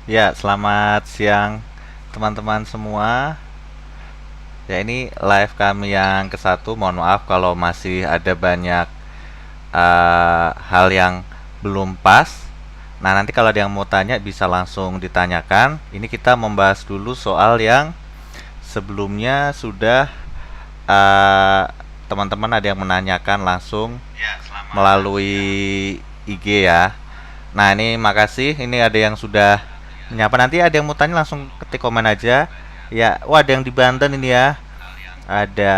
Ya, selamat siang teman-teman semua. Ya, ini live kami yang ke-1. Mohon maaf kalau masih ada banyak hal yang belum pas. Nah, nanti kalau ada yang mau tanya bisa langsung ditanyakan. Ini kita membahas dulu soal yang sebelumnya sudah eh, teman-teman ada yang menanyakan langsung melalui IG ya. Nah, ini makasih. Ini ada yang sudah menyapa. Nanti ada yang mau tanya langsung ketik komen aja. Ya, wah ada yang di Banten ini ya. Ada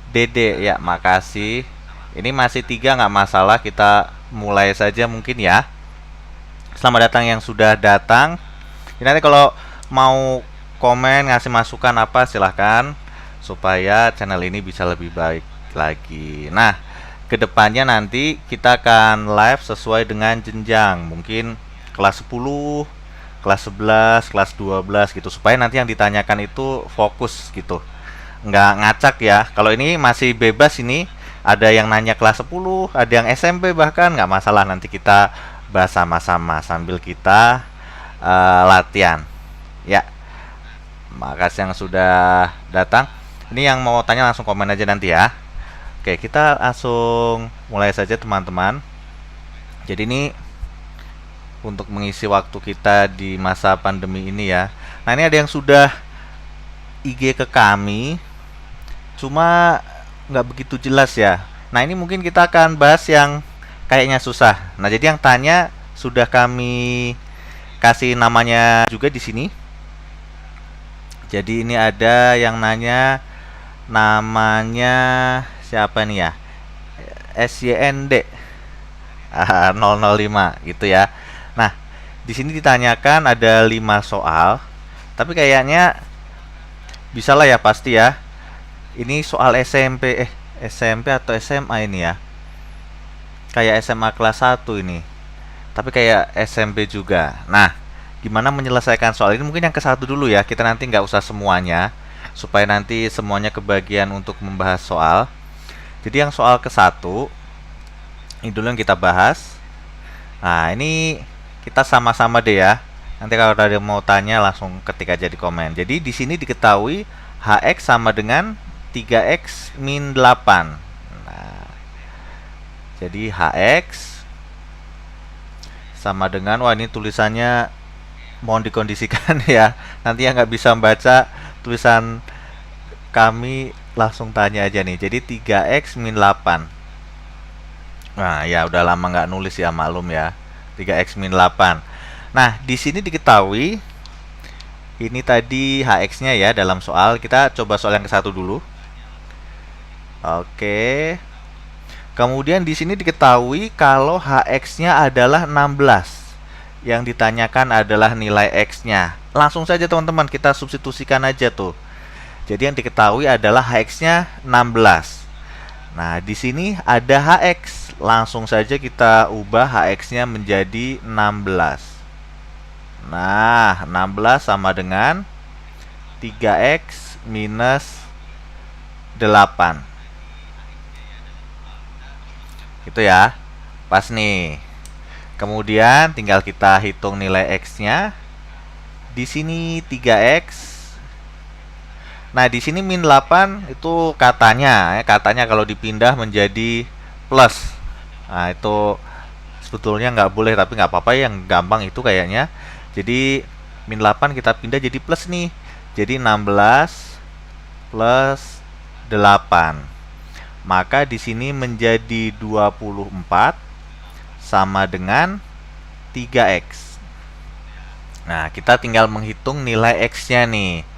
Dede ya, makasih. Ini masih 3 nggak masalah. Kita mulai saja mungkin ya. Selamat datang yang sudah datang. Ini nanti kalau mau komen ngasih masukan apa silahkan supaya channel ini bisa lebih baik lagi. Nah, kedepannya nanti kita akan live sesuai dengan jenjang, mungkin kelas 10, kelas 11, kelas 12 gitu, supaya nanti yang ditanyakan itu fokus gitu, nggak ngacak ya. Kalau ini masih bebas, ini ada yang nanya kelas 10, ada yang SMP, bahkan nggak masalah, nanti kita bahas sama-sama sambil kita latihan ya. Makasih yang sudah datang. Ini yang mau tanya langsung komen aja nanti ya. Oke, kita langsung mulai saja teman-teman. Jadi ini untuk mengisi waktu kita di masa pandemi ini ya. Nah, ini ada yang sudah IG ke kami, cuma nggak begitu jelas ya. Nah, ini mungkin kita akan bahas yang kayaknya susah. Nah, jadi yang tanya sudah kami kasih namanya juga di sini. Jadi ini ada yang nanya namanya siapa nih ya? SYND 005 gitu ya. Nah, di sini ditanyakan ada 5 soal, tapi kayaknya bisa lah ya, pasti ya. Ini soal SMP atau SMA ini ya. Kayak SMA kelas 1 ini. Tapi kayak SMP juga. Nah, gimana menyelesaikan soal ini? Mungkin yang ke-1 dulu ya. Kita nanti nggak usah semuanya, supaya nanti semuanya kebagian untuk membahas soal. Jadi yang soal ke-1 ini dulu yang kita bahas. Nah, ini kita sama-sama deh ya. Nanti kalau ada yang mau tanya langsung ketik aja di komen. Jadi di sini diketahui Hx sama dengan 3x min 8. Nah, jadi Hx sama dengan, wah ini tulisannya mohon dikondisikan ya. Nanti yang nggak bisa membaca tulisan kami langsung tanya aja nih. Jadi 3x min 8. Nah, ya udah lama nggak nulis ya, maklum ya. 3x min 8. Nah, di sini diketahui ini tadi Hx-nya ya dalam soal. Kita coba soal yang ke-1 dulu. Oke. Kemudian di sini diketahui kalau Hx-nya adalah 16. Yang ditanyakan adalah nilai X-nya. Langsung saja teman-teman kita substitusikan aja tuh. Jadi yang diketahui adalah Hx-nya 16. Nah, di sini ada Hx. Langsung saja kita ubah Hx-nya menjadi 16. Nah, 16 sama dengan 3x minus 8. Itu ya. Pas nih. Kemudian tinggal kita hitung nilai X-nya. Di sini 3x. Nah, di sini min 8 itu katanya ya, katanya kalau dipindah menjadi plus. Nah, itu sebetulnya nggak boleh, tapi nggak apa-apa, yang gampang itu kayaknya. Jadi min 8 kita pindah jadi plus nih. Jadi 16 plus 8. Maka di sini menjadi 24 sama dengan 3x. Nah, kita tinggal menghitung nilai X-nya nih.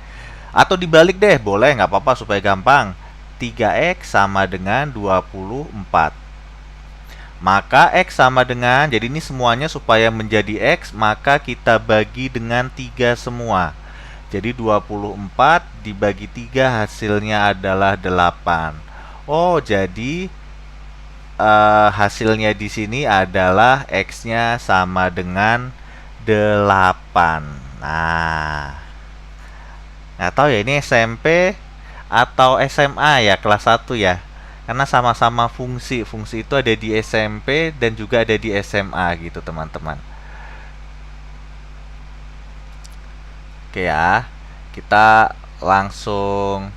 Atau dibalik deh, boleh, nggak apa-apa supaya gampang. 3x sama dengan 24. Maka X sama dengan, jadi ini semuanya supaya menjadi X, maka kita bagi dengan 3 semua. Jadi 24 dibagi 3 hasilnya adalah 8. Oh, jadi hasilnya di sini adalah X-nya sama dengan 8. Nah, nggak tahu ya ini SMP atau SMA ya, kelas 1 ya. Karena sama-sama fungsi. Fungsi itu ada di SMP dan juga ada di SMA gitu, teman-teman. Oke ya, kita langsung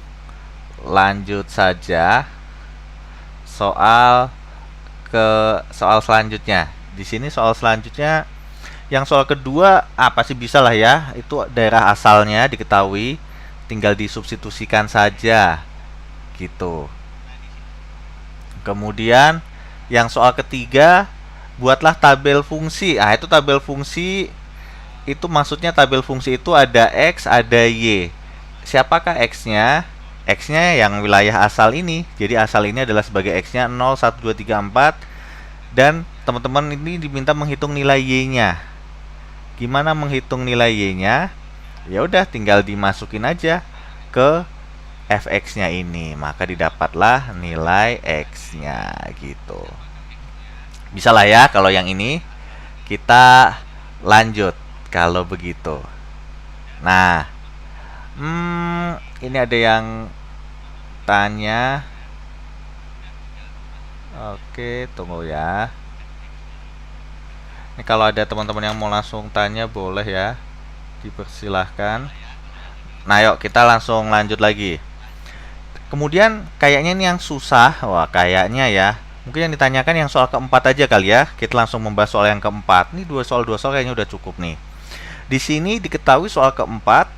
lanjut saja soal soal selanjutnya. Di sini soal selanjutnya, yang soal kedua apa sih, bisa lah ya, itu daerah asalnya diketahui, tinggal disubstitusikan saja gitu. Kemudian yang soal ketiga, buatlah tabel fungsi. Ah, itu tabel fungsi itu maksudnya tabel fungsi itu ada X, ada Y. Siapakah X-nya? X-nya yang wilayah asal ini. Jadi asal ini adalah sebagai X-nya 0, 1, 2, 3, 4. Dan teman-teman ini diminta menghitung nilai Y-nya. Gimana menghitung nilai Y-nya? Ya udah, tinggal dimasukin aja ke fx-nya ini, maka didapatlah nilai x-nya gitu. Bisa lah ya kalau yang ini. Kita lanjut kalau begitu. Nah, ini ada yang tanya. Oke, tunggu ya. Ini kalau ada teman-teman yang mau langsung tanya boleh ya, dipersilahkan. Nah, yuk kita langsung lanjut lagi. Kemudian kayaknya ini yang susah. Wah, kayaknya ya. Mungkin yang ditanyakan yang soal keempat aja kali ya. Kita langsung membahas soal yang keempat. Ini dua soal kayaknya udah cukup nih. Di sini diketahui soal keempat.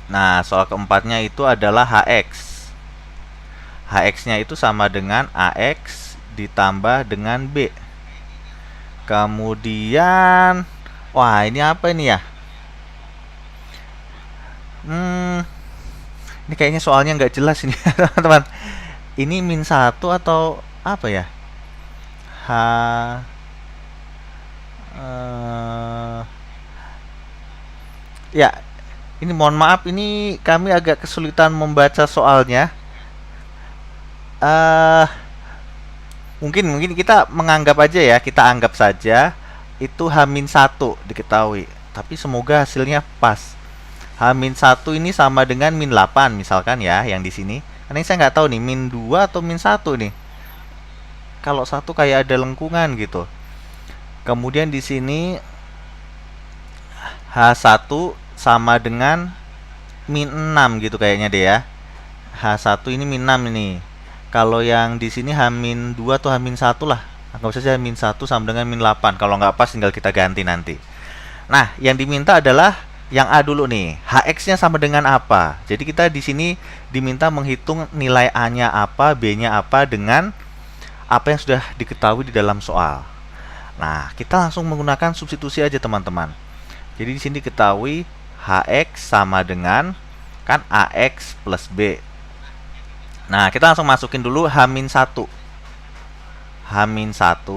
Nah, soal keempatnya itu adalah HX. HX-nya itu sama dengan AX ditambah dengan B. Kemudian, wah ini apa ini ya? Ini kayaknya soalnya nggak jelas ini teman-teman. Ini min 1 atau apa ya? Ya, ini mohon maaf, ini kami agak kesulitan membaca soalnya. Mungkin kita menganggap aja ya, kita anggap saja itu H-1 diketahui. Tapi semoga hasilnya pas. H-1 ini sama dengan min 8 misalkan ya, yang di sini. Karena saya nggak tahu nih min 2 atau min 1 nih. Kalau 1 kayak ada lengkungan gitu. Kemudian di sini H1 sama dengan min 6 gitu kayaknya deh ya. H1 ini min 6 ini. Kalau yang di sini H-2 atau H-1 lah. Anggap saja H-1 sama dengan min 8. Kalau nggak pas tinggal kita ganti nanti. Nah, yang diminta adalah yang A dulu nih. HX-nya sama dengan apa? Jadi kita di sini diminta menghitung nilai A-nya apa, B-nya apa dengan apa yang sudah diketahui di dalam soal. Nah, kita langsung menggunakan substitusi aja teman-teman. Jadi di sini diketahui HX sama dengan kan AX plus B. Nah, kita langsung masukin dulu H-1. H-1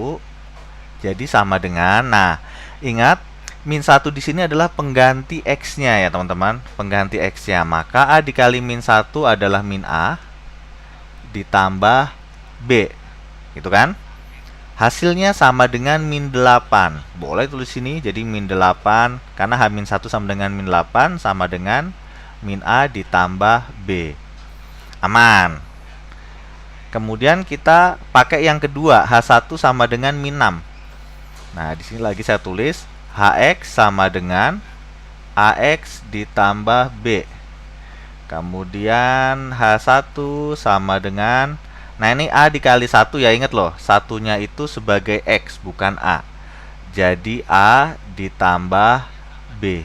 jadi sama dengan, nah, ingat min 1 di sini adalah pengganti X-nya ya, teman-teman. Pengganti X-nya. Maka A dikali min 1 adalah min A ditambah B. Gitu kan? Hasilnya sama dengan min 8. Boleh tulis sini jadi min 8 karena H-1 sama dengan min 8 sama dengan min A ditambah B. Aman. Kemudian kita pakai yang kedua, H1 sama dengan min 6. Nah, di sini lagi saya tulis HX sama dengan AX ditambah B. Kemudian H1 sama dengan, nah ini A dikali 1 ya, ingat loh, satunya itu sebagai X bukan A. Jadi A ditambah B.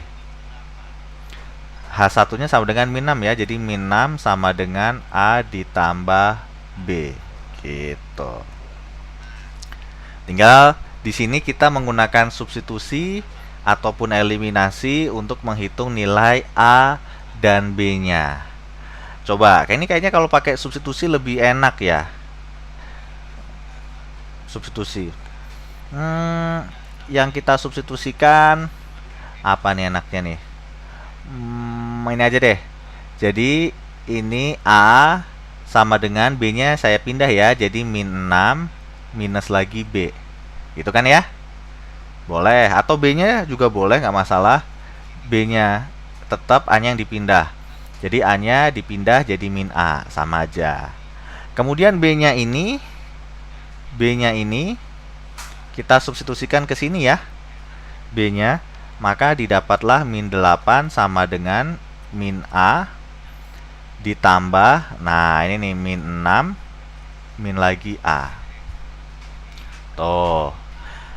H1 nya sama dengan min 6 ya, jadi min 6 sama dengan A ditambah B gitu. Tinggal di sini kita menggunakan substitusi ataupun eliminasi untuk menghitung nilai A dan B-nya. Coba, ini kayaknya kalau pakai substitusi lebih enak ya. Substitusi. Yang kita substitusikan apa nih enaknya nih? Ini aja deh. Jadi ini A sama dengan B-nya saya pindah ya. Jadi min 6 minus lagi B. Gitu kan ya? Boleh. Atau B-nya juga boleh, nggak masalah. B-nya tetap, A-nya yang dipindah. Jadi A-nya dipindah jadi min A. Sama aja. Kemudian B-nya ini kita substitusikan ke sini ya. B-nya. maka didapatlah min 8 sama dengan min A ditambah, nah ini nih min 6 min lagi A. Tuh,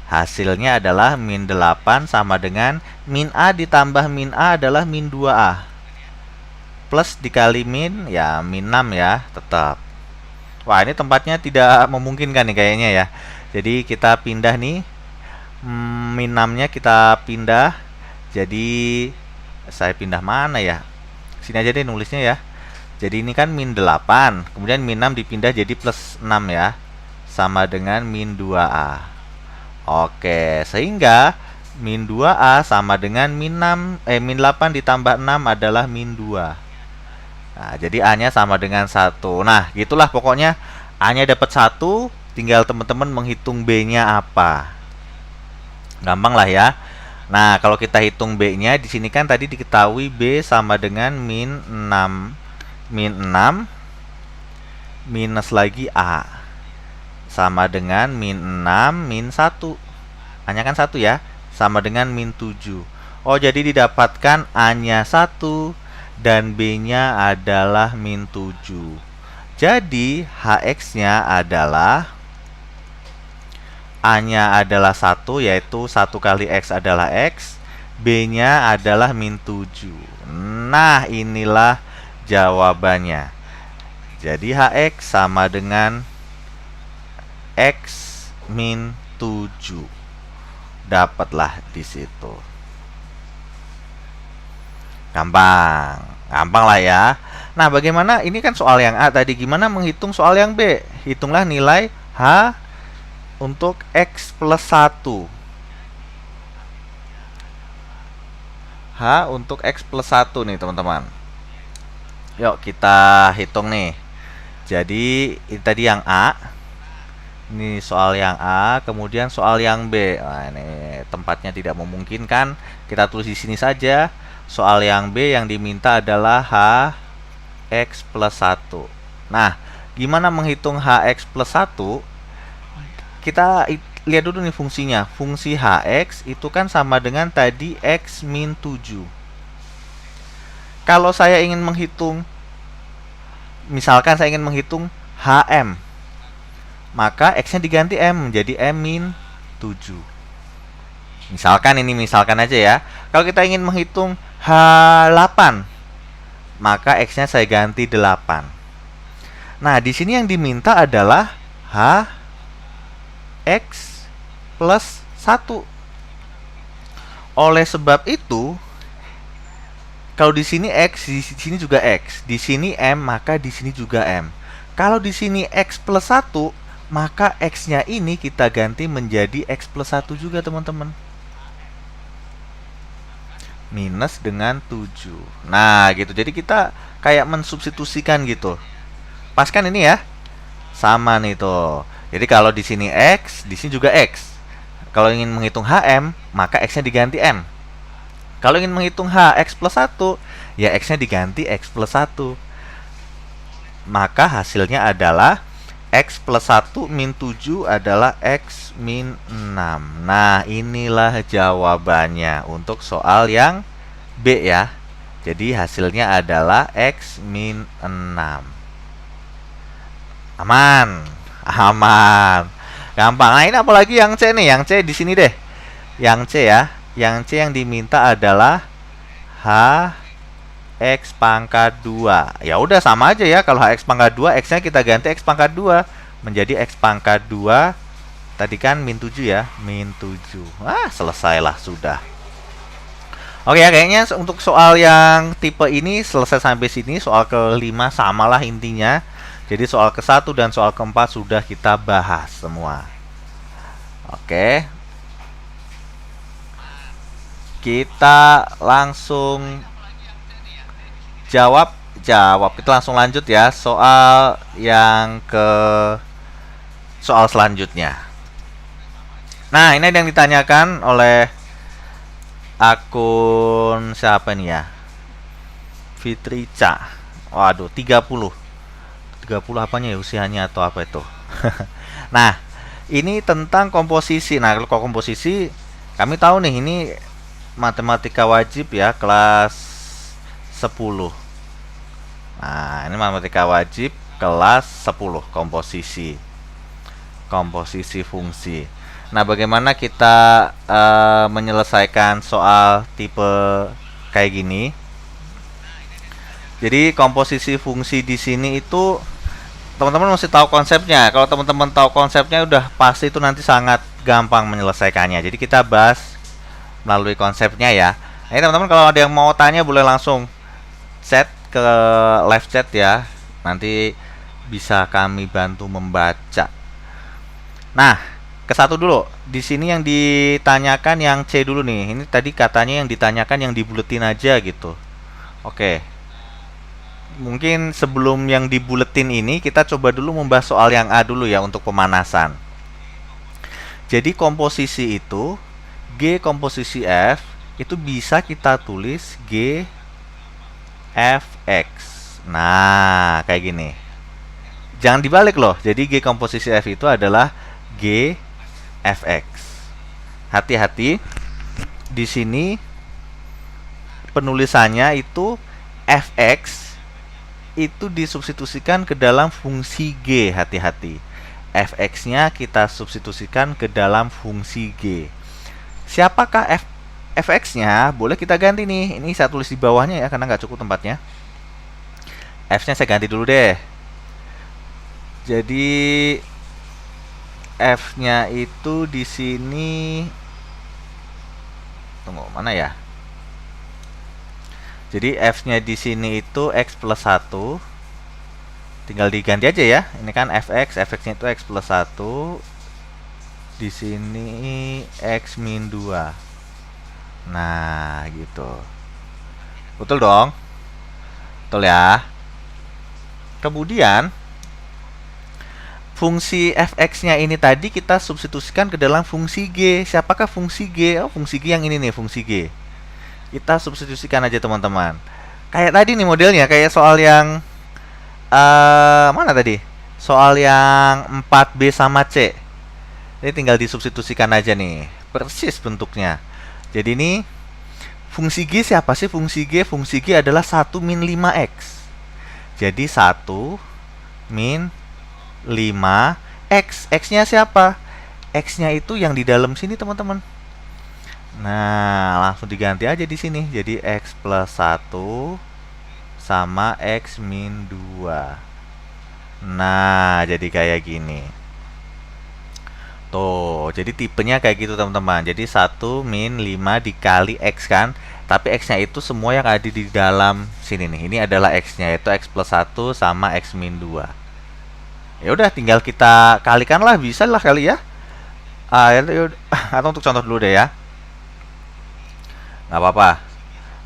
hasilnya adalah min 8 sama dengan min A ditambah min A adalah min 2A. Plus dikali min, ya min 6 ya, tetap. Wah, ini tempatnya tidak memungkinkan nih kayaknya ya. Jadi kita pindah nih, min 6-nya kita pindah. Jadi saya pindah mana ya? Sini aja deh nulisnya ya. Jadi ini kan min 8, kemudian min 6 dipindah jadi plus 6 ya. Sama dengan min 2A. Oke, sehingga min 2A sama dengan min 8 ditambah 6 adalah min 2. Nah, jadi A-nya sama dengan 1. Nah, gitulah pokoknya A-nya dapat 1, tinggal teman-teman menghitung B-nya apa. Gampang lah ya. Nah, kalau kita hitung B-nya di sini kan tadi diketahui B sama dengan min 6 minus lagi A sama dengan min 6 min 1. A-nya kan 1 ya, sama dengan min 7. Oh, jadi didapatkan A-nya 1 dan B-nya adalah min 7. Jadi HX-nya adalah A-nya adalah 1, yaitu 1 kali X adalah X, B-nya adalah min 7. Nah, inilah jawabannya. Jadi HX sama dengan X min 7. Dapatlah di situ. Gampang lah ya. Nah, bagaimana ini kan soal yang A tadi, gimana menghitung soal yang B? Hitunglah nilai H untuk X plus 1. H untuk X plus 1 nih teman-teman. Yuk kita hitung nih. Jadi ini tadi yang A. Ini soal yang A, kemudian soal yang B. Nah, ini tempatnya tidak memungkinkan. Kita tulis di sini saja. Soal yang B yang diminta adalah HX plus 1. Nah, gimana menghitung HX plus 1? Kita lihat dulu nih fungsinya. Fungsi HX itu kan sama dengan tadi X min 7. Kalau saya ingin menghitung, misalkan saya ingin menghitung HM, maka X-nya diganti M menjadi M min 7. Misalkan aja ya. Kalau kita ingin menghitung H8, maka X-nya saya ganti 8. Nah, di sini yang diminta adalah HX plus 1. Oleh sebab itu, kalau di sini X, di sini juga X, di sini M, maka di sini juga M. Kalau di sini X plus 1, maka X-nya ini kita ganti menjadi X plus 1 juga, teman-teman. Minus dengan 7. Nah, gitu. Jadi kita kayak mensubstitusikan gitu. Pas kan ini ya? Sama nih tuh. Jadi kalau di sini X, di sini juga X. Kalau ingin menghitung HM, maka X-nya diganti M. Kalau ingin menghitung HX plus 1, ya X-nya diganti X plus 1. Maka hasilnya adalah X plus 1 min 7 adalah X min 6. Nah, inilah jawabannya untuk soal yang B ya. Jadi hasilnya adalah X min 6. Aman. Gampang. Nah, ini apalagi yang C nih? Yang C di sini deh. Yang C ya. Yang C yang diminta adalah X pangkat 2. Ya udah sama aja ya. Kalau X pangkat 2, X-nya kita ganti X pangkat 2 menjadi X pangkat 2. Tadi kan min 7 ya, min 7. Wah, selesailah sudah. Oke ya, kayaknya untuk soal yang tipe ini selesai sampai sini. Soal ke-5 samalah intinya. Jadi soal ke-1 dan soal ke-4 sudah kita bahas semua. Oke. Kita langsung jawab. Kita langsung lanjut ya. Soal selanjutnya. Nah, ini yang ditanyakan oleh akun siapa nih ya? Fitrica. Waduh, 30 apanya ya, usianya atau apa itu? Nah, ini tentang komposisi. Nah, kalau komposisi kami tahu nih, ini matematika wajib ya, kelas 10. Nah, ini matematika wajib kelas 10, komposisi. Komposisi fungsi. Nah, bagaimana kita menyelesaikan soal tipe kayak gini? Jadi komposisi fungsi di sini itu teman-teman mesti tahu konsepnya. Kalau teman-teman tahu konsepnya udah pasti itu nanti sangat gampang menyelesaikannya. Jadi kita bahas melalui konsepnya ya. Nah, teman-teman kalau ada yang mau tanya boleh langsung chat ke live chat ya. Nanti bisa kami bantu membaca. Nah, ke satu dulu. Di sini yang ditanyakan yang C dulu nih. Ini tadi katanya yang ditanyakan yang dibuletin aja gitu. Oke. Mungkin sebelum yang dibuletin ini kita coba dulu membahas soal yang A dulu ya untuk pemanasan. Jadi komposisi itu G komposisi F itu bisa kita tulis G Fx. Nah, kayak gini. Jangan dibalik loh. Jadi G komposisi F itu adalah G Fx. Hati-hati. Di sini penulisannya itu Fx itu disubstitusikan ke dalam fungsi G. Hati-hati. Fx-nya kita substitusikan ke dalam fungsi G. Siapakah Fx-nya? Boleh kita ganti nih. Ini saya tulis di bawahnya ya, karena nggak cukup tempatnya. F-nya saya ganti dulu deh. Jadi F-nya itu di sini, tunggu mana ya? Jadi F-nya di sini itu X plus 1. Tinggal diganti aja ya. Ini kan Fx, Fx-nya itu X plus 1. Di sini X min 2. Nah, gitu. Betul dong? Betul ya? Kemudian fungsi Fx-nya ini tadi kita substitusikan ke dalam fungsi G. Siapakah fungsi G? Oh, fungsi G yang ini nih, fungsi G. Kita substitusikan aja teman-teman. Kayak tadi nih modelnya, kayak soal yang mana tadi? Soal yang 4B sama C. Ini tinggal disubstitusikan aja nih. Persis bentuknya. Jadi ini fungsi G siapa sih? Fungsi G adalah 1 min 5x. Jadi 1 min 5x. X-nya siapa? X-nya itu yang di dalam sini teman-teman. Nah, langsung diganti aja di sini. Jadi X plus 1 sama X min 2. Nah, jadi kayak gini. Tuh, jadi tipenya kayak gitu teman-teman. Jadi 1 min 5 dikali X kan. Tapi X-nya itu semua yang ada di dalam sini nih. Ini adalah X-nya, yaitu X plus 1 sama X min 2. Ya udah, tinggal kita kalikan lah, bisa lah kali ya. Atau untuk contoh dulu deh ya. Nggak apa-apa.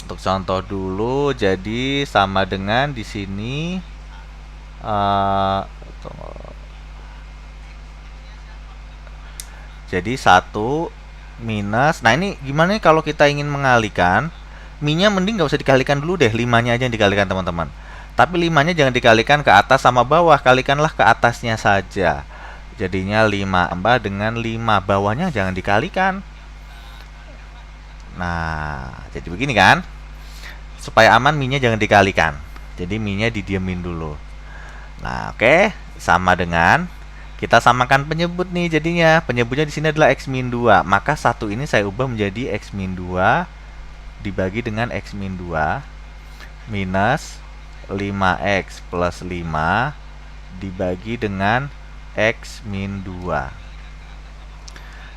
Untuk contoh dulu, jadi sama dengan di sini. Jadi 1 minus. Nah, ini gimana nih kalau kita ingin mengalihkan? Minnya mending nggak usah dikalikan dulu deh. 5-nya aja yang dikalikan teman-teman. Tapi 5-nya jangan dikalikan ke atas sama bawah. Kalikanlah ke atasnya saja. Jadinya 5 tambah dengan 5. Bawahnya jangan dikalikan. Nah, jadi begini kan? Supaya aman, minnya jangan dikalikan. Jadi minnya didiemin dulu. Nah, oke. Sama dengan kita samakan penyebut nih jadinya. Penyebutnya di sini adalah X min 2. Maka 1 ini saya ubah menjadi X min 2 dibagi dengan X min 2 minus 5X plus 5 dibagi dengan X min 2.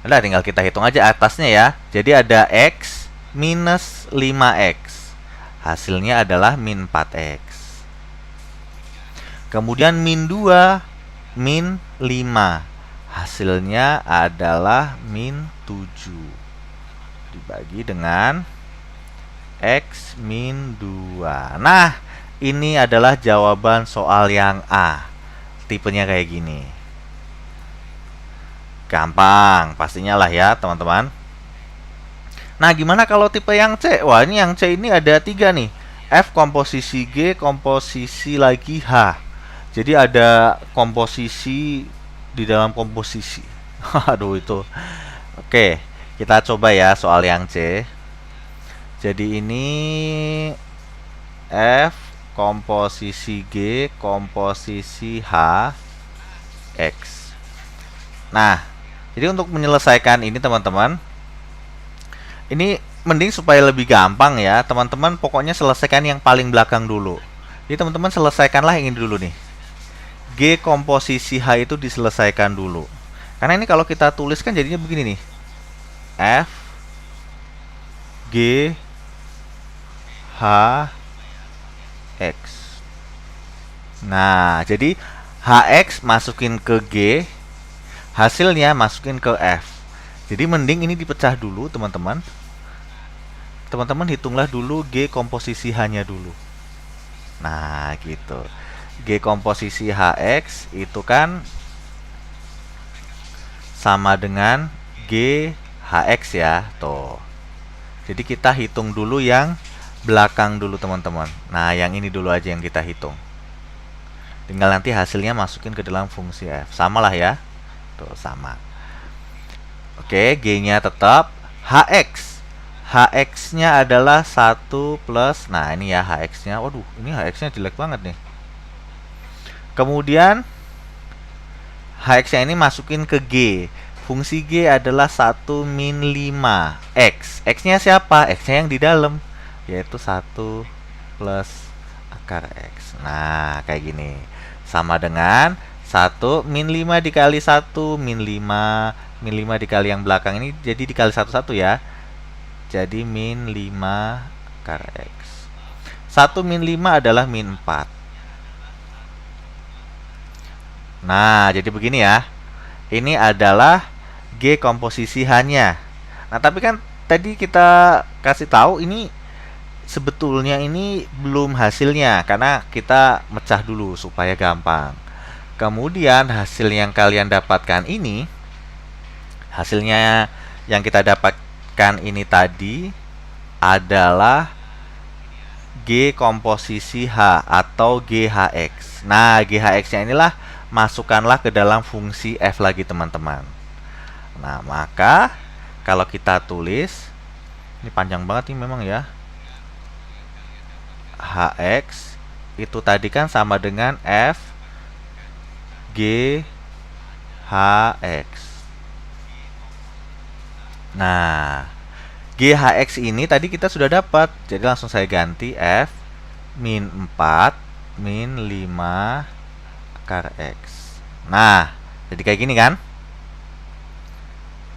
Udah, tinggal kita hitung aja atasnya ya. Jadi ada X minus 5X. Hasilnya adalah min 4X. Kemudian min 2 min 5. Hasilnya adalah min 7. Dibagi dengan X min 2. Nah, ini adalah jawaban soal yang A. Tipenya kayak gini. Gampang, pastinya lah ya teman-teman. Nah, gimana kalau tipe yang C? Wah, ini yang C ini ada 3 nih. F komposisi G, komposisi lagi H. Jadi ada komposisi di dalam komposisi. Aduh, itu. Oke, kita coba ya soal yang C. Jadi ini F komposisi G komposisi H X. Nah, jadi untuk menyelesaikan ini teman-teman, ini mending supaya lebih gampang ya, teman-teman pokoknya selesaikan yang paling belakang dulu. Jadi teman-teman selesaikanlah yang ini dulu nih. G komposisi H itu diselesaikan dulu. Karena ini kalau kita tuliskan jadinya begini nih. F G H X. Nah, jadi HX masukin ke G, hasilnya masukin ke F. Jadi mending ini dipecah dulu teman-teman. Teman-teman hitunglah dulu G komposisi H-nya dulu. Nah, gitu. G komposisi HX itu kan sama dengan G HX ya, tuh. Jadi kita hitung dulu yang belakang dulu teman-teman. Nah, yang ini dulu aja yang kita hitung. Tinggal nanti hasilnya masukin ke dalam fungsi F. Samalah ya. Tuh, sama. Oke, G-nya tetap. HX. HX-nya adalah 1 plus. Nah, ini ya HX-nya. Waduh, ini HX-nya jelek banget nih. Kemudian HX-nya ini masukin ke G. Fungsi G adalah 1 min 5 X. X-nya siapa? X-nya yang di dalam, yaitu 1 plus akar X. Nah, kayak gini. Sama dengan 1 min 5 dikali 1 min 5. Min 5 dikali yang belakang ini, jadi dikali 1 ya. Jadi min 5 akar X. 1 min 5 adalah min 4. Nah, jadi begini ya. Ini adalah G komposisi H-nya. Nah, tapi kan tadi kita kasih tahu ini sebetulnya ini belum hasilnya karena kita mecah dulu supaya gampang. Kemudian hasil yang kalian dapatkan ini, hasilnya yang kita dapatkan ini tadi adalah G komposisi H atau GHX. Nah, GHX-nya inilah masukkanlah ke dalam fungsi F lagi teman-teman. Nah, maka kalau kita tulis, ini panjang banget nih memang ya. HX itu tadi kan sama dengan F G HX. Nah, GHX ini tadi kita sudah dapat. Jadi langsung saya ganti F min 4 min 5 akar X. Nah, jadi kayak gini kan?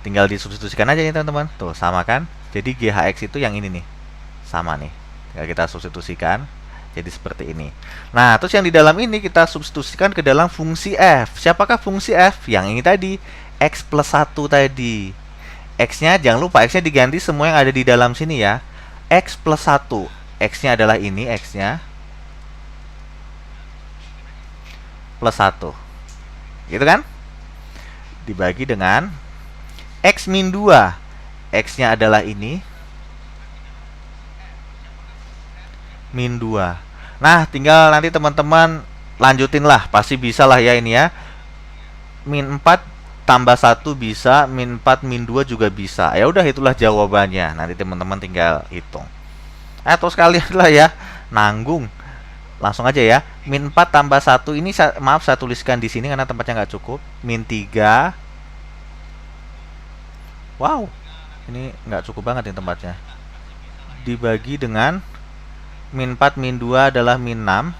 Tinggal disubstitusikan aja nih teman-teman. Tuh, sama kan? Jadi GHX itu yang ini nih. Sama nih. Tinggal kita substitusikan. Jadi seperti ini. Nah, terus yang di dalam ini kita substitusikan ke dalam fungsi F. Siapakah fungsi F? Yang ini tadi. X plus 1 tadi. X-nya, jangan lupa X-nya diganti semua yang ada di dalam sini ya. X plus 1. X-nya adalah ini, X-nya. Plus 1. Gitu kan? Dibagi dengan X min 2. X-nya adalah ini. Min 2. Nah, tinggal nanti teman-teman lanjutin lah. Pasti bisa lah ya ini ya. Min 4 tambah 1 bisa, min 4 min 2 juga bisa. Ya udah, itulah jawabannya. Nanti teman-teman tinggal hitung. Atau sekalian lah ya, nanggung. Langsung aja ya. Min 4 tambah 1 ini maaf saya tuliskan di sini karena tempatnya nggak cukup. Min 3. Wow. Ini nggak cukup banget nih tempatnya. Dibagi dengan min 4 min 2 adalah min 6.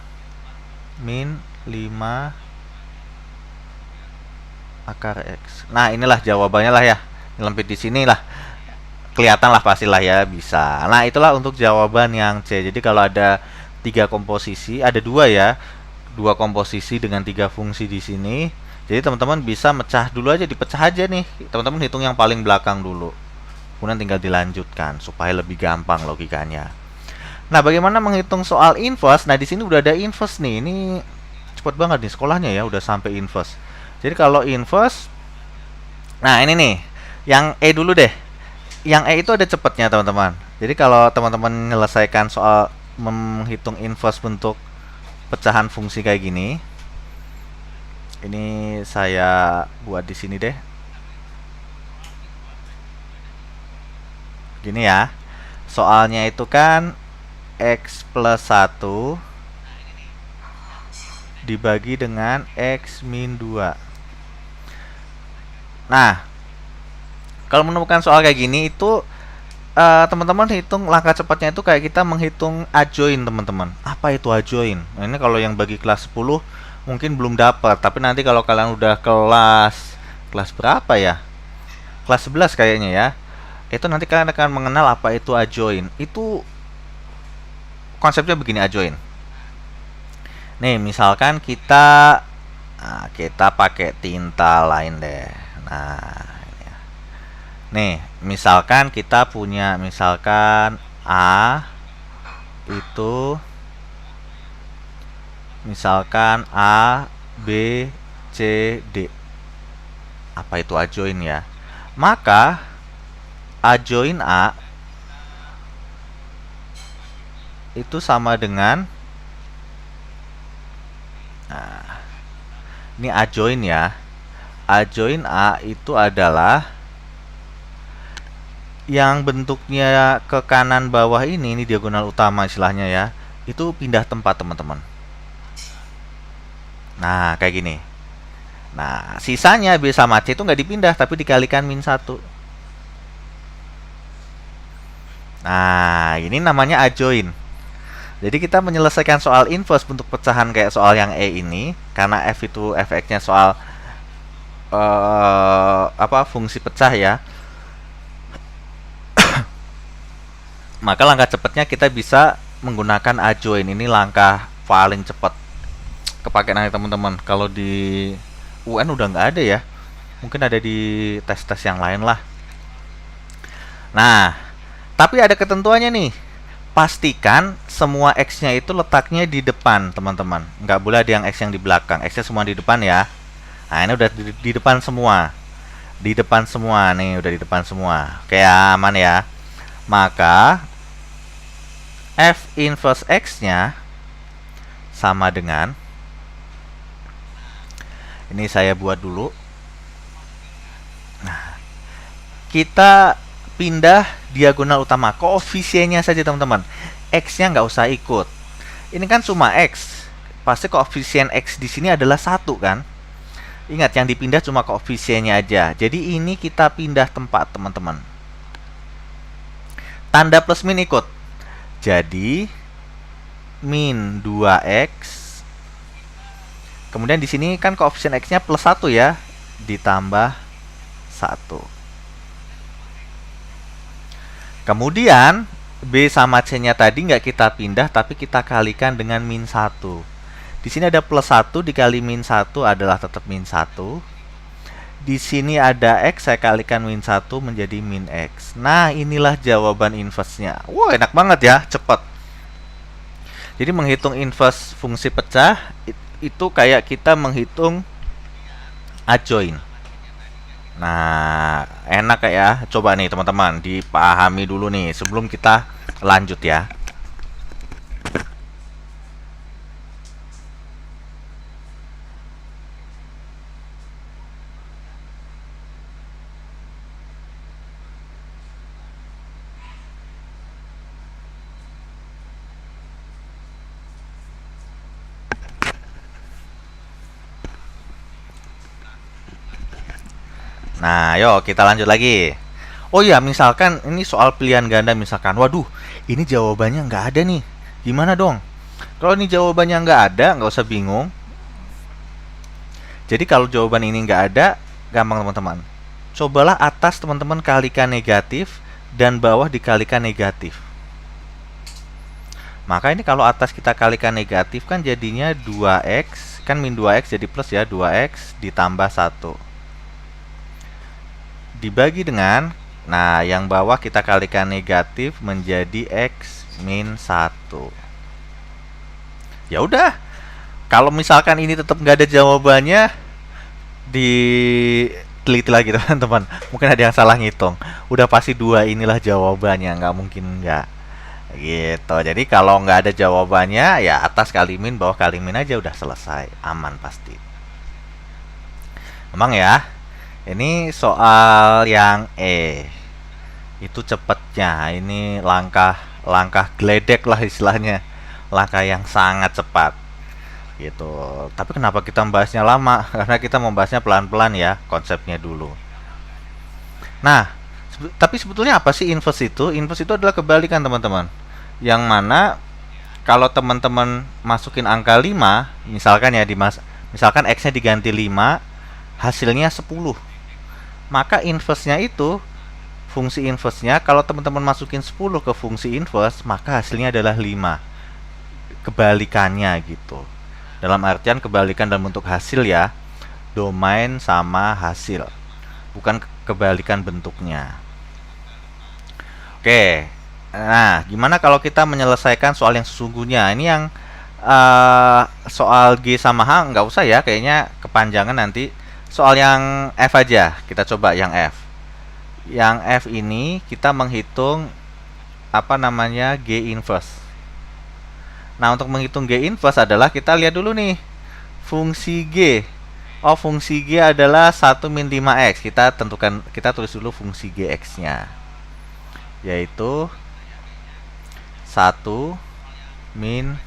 Min 5 akar X. Nah, inilah jawabannya lah ya. Lempit di sini lah. Kelihatan lah pastilah ya, bisa. Nah, itulah untuk jawaban yang C. Jadi kalau ada 3 komposisi, ada 2 ya. 2 komposisi dengan 3 fungsi di sini. Jadi teman-teman bisa mecah dulu aja, dipecah aja nih. Teman-teman hitung yang paling belakang dulu. Kemudian tinggal dilanjutkan supaya lebih gampang logikanya. Nah, bagaimana menghitung soal inverse? Nah, di sini udah ada inverse nih. Ini cepet banget nih sekolahnya ya, udah sampai inverse. Jadi kalau inverse, nah ini nih, yang E dulu deh. Yang E itu ada cepetnya teman-teman. Jadi kalau teman-teman menyelesaikan soal menghitung inverse bentuk pecahan fungsi kayak gini, ini saya buat di sini deh. Gini ya. soalnya itu kan X plus 1 dibagi dengan X min 2. Nah, kalau menemukan soal kayak gini itu teman-teman hitung langkah cepatnya itu kayak kita menghitung adjoin, teman-teman. Apa itu adjoin? Nah, ini kalau yang bagi kelas 10 mungkin belum dapat, tapi nanti kalau kalian udah kelas berapa ya? Kelas 11 kayaknya ya. Itu nanti kalian akan mengenal apa itu adjoin. Itu konsepnya begini adjoin. Nih, misalkan kita pakai tinta lain deh. Nah, nih, misalkan kita punya misalkan A itu misalkan A, B, C, D. Apa itu adjoin ya? Maka adjoin A itu sama dengan ini adjoin ya. Adjoin A itu adalah yang bentuknya ke kanan bawah ini diagonal utama istilahnya ya. Itu pindah tempat, teman-teman. Nah, kayak gini. Nah, sisanya B sama C itu nggak dipindah, tapi dikalikan min 1. Nah, ini namanya adjoin. Jadi kita menyelesaikan soal inverse bentuk pecahan kayak soal yang E ini, karena F itu fx-nya soal fungsi pecah ya. Maka langkah cepatnya kita bisa menggunakan adjoin. Ini langkah paling cepat. Kepake nanti teman-teman. Kalau di UN udah nggak ada ya. Mungkin ada di tes-tes yang lain lah. Nah, tapi ada ketentuannya nih. Pastikan semua X-nya itu letaknya di depan, teman-teman. Nggak boleh ada yang X yang di belakang. X-nya semua di depan ya. Nah, ini udah di depan semua. Di depan semua nih, udah di depan semua. Kayak aman ya. Maka F inverse X-nya sama dengan, ini saya buat dulu. Nah, kita pindah diagonal utama, koefisiennya saja teman-teman. X-nya nggak usah ikut. Ini kan cuma X. Pasti koefisien X di sini adalah 1 kan? Ingat, yang dipindah cuma koefisiennya aja. Jadi ini kita pindah tempat, teman-teman. Tanda plus min ikut. Jadi min 2X. Kemudian di sini kan koefisien X-nya plus 1 ya. Ditambah 1. Kemudian B sama C-nya tadi nggak kita pindah, tapi kita kalikan dengan min 1. Di sini ada plus 1 dikali min 1 adalah tetap min 1. Di sini ada X, saya kalikan min 1 menjadi min X. Nah, inilah jawaban inverse-nya. Wah, enak banget ya, cepat. Jadi menghitung inverse fungsi pecah itu kayak kita menghitung adjoin. Nah, enak ya. Coba nih teman-teman, dipahami dulu nih sebelum kita lanjut ya. Nah, yuk kita lanjut lagi. Oh iya, misalkan ini soal pilihan ganda misalkan. Waduh, ini jawabannya nggak ada nih. Gimana dong? Kalau ini jawabannya nggak ada, nggak usah bingung. Jadi kalau jawaban ini nggak ada, gampang teman-teman. Cobalah atas teman-teman kalikan negatif dan bawah dikalikan negatif. Maka ini kalau atas kita kalikan negatif kan jadinya 2X. Kan min 2X jadi plus ya, 2X ditambah 1. Dibagi dengan, nah yang bawah kita kalikan negatif menjadi X min 1. Ya udah, kalau misalkan ini tetap nggak ada jawabannya, diteliti lagi teman-teman. Mungkin ada yang salah ngitung. Udah pasti 2 inilah jawabannya, nggak mungkin nggak. Gitu. Jadi kalau nggak ada jawabannya, ya atas kali min, bawah kali min aja udah selesai, aman pasti. Emang ya. Ini soal yang E. Itu cepatnya. Ini langkah geledek lah istilahnya. Langkah yang sangat cepat. Gitu. Tapi kenapa kita membahasnya lama? Karena kita membahasnya pelan-pelan ya, konsepnya dulu. Nah, tapi sebetulnya apa sih inverse itu? Inverse itu adalah kebalikan, teman-teman. Yang mana kalau teman-teman masukin angka 5, misalkan ya misalkan x-nya diganti 5, hasilnya 10. Maka inverse-nya itu, fungsi inverse-nya, kalau teman-teman masukin 10 ke fungsi inverse, maka hasilnya adalah 5. Kebalikannya gitu. Dalam artian kebalikan dalam bentuk hasil ya. Domain sama hasil. Bukan kebalikan bentuknya. Oke. Nah, gimana kalau kita menyelesaikan soal yang sesungguhnya? Ini yang soal G sama H nggak usah ya, kayaknya kepanjangan nanti. Soal yang F aja, kita coba yang F. Yang F ini kita menghitung apa namanya G inverse. Nah, untuk menghitung G inverse adalah kita lihat dulu nih fungsi G. Oh, fungsi G adalah 1 min 5x. Kita tulis dulu fungsi Gx-nya. Yaitu 1 min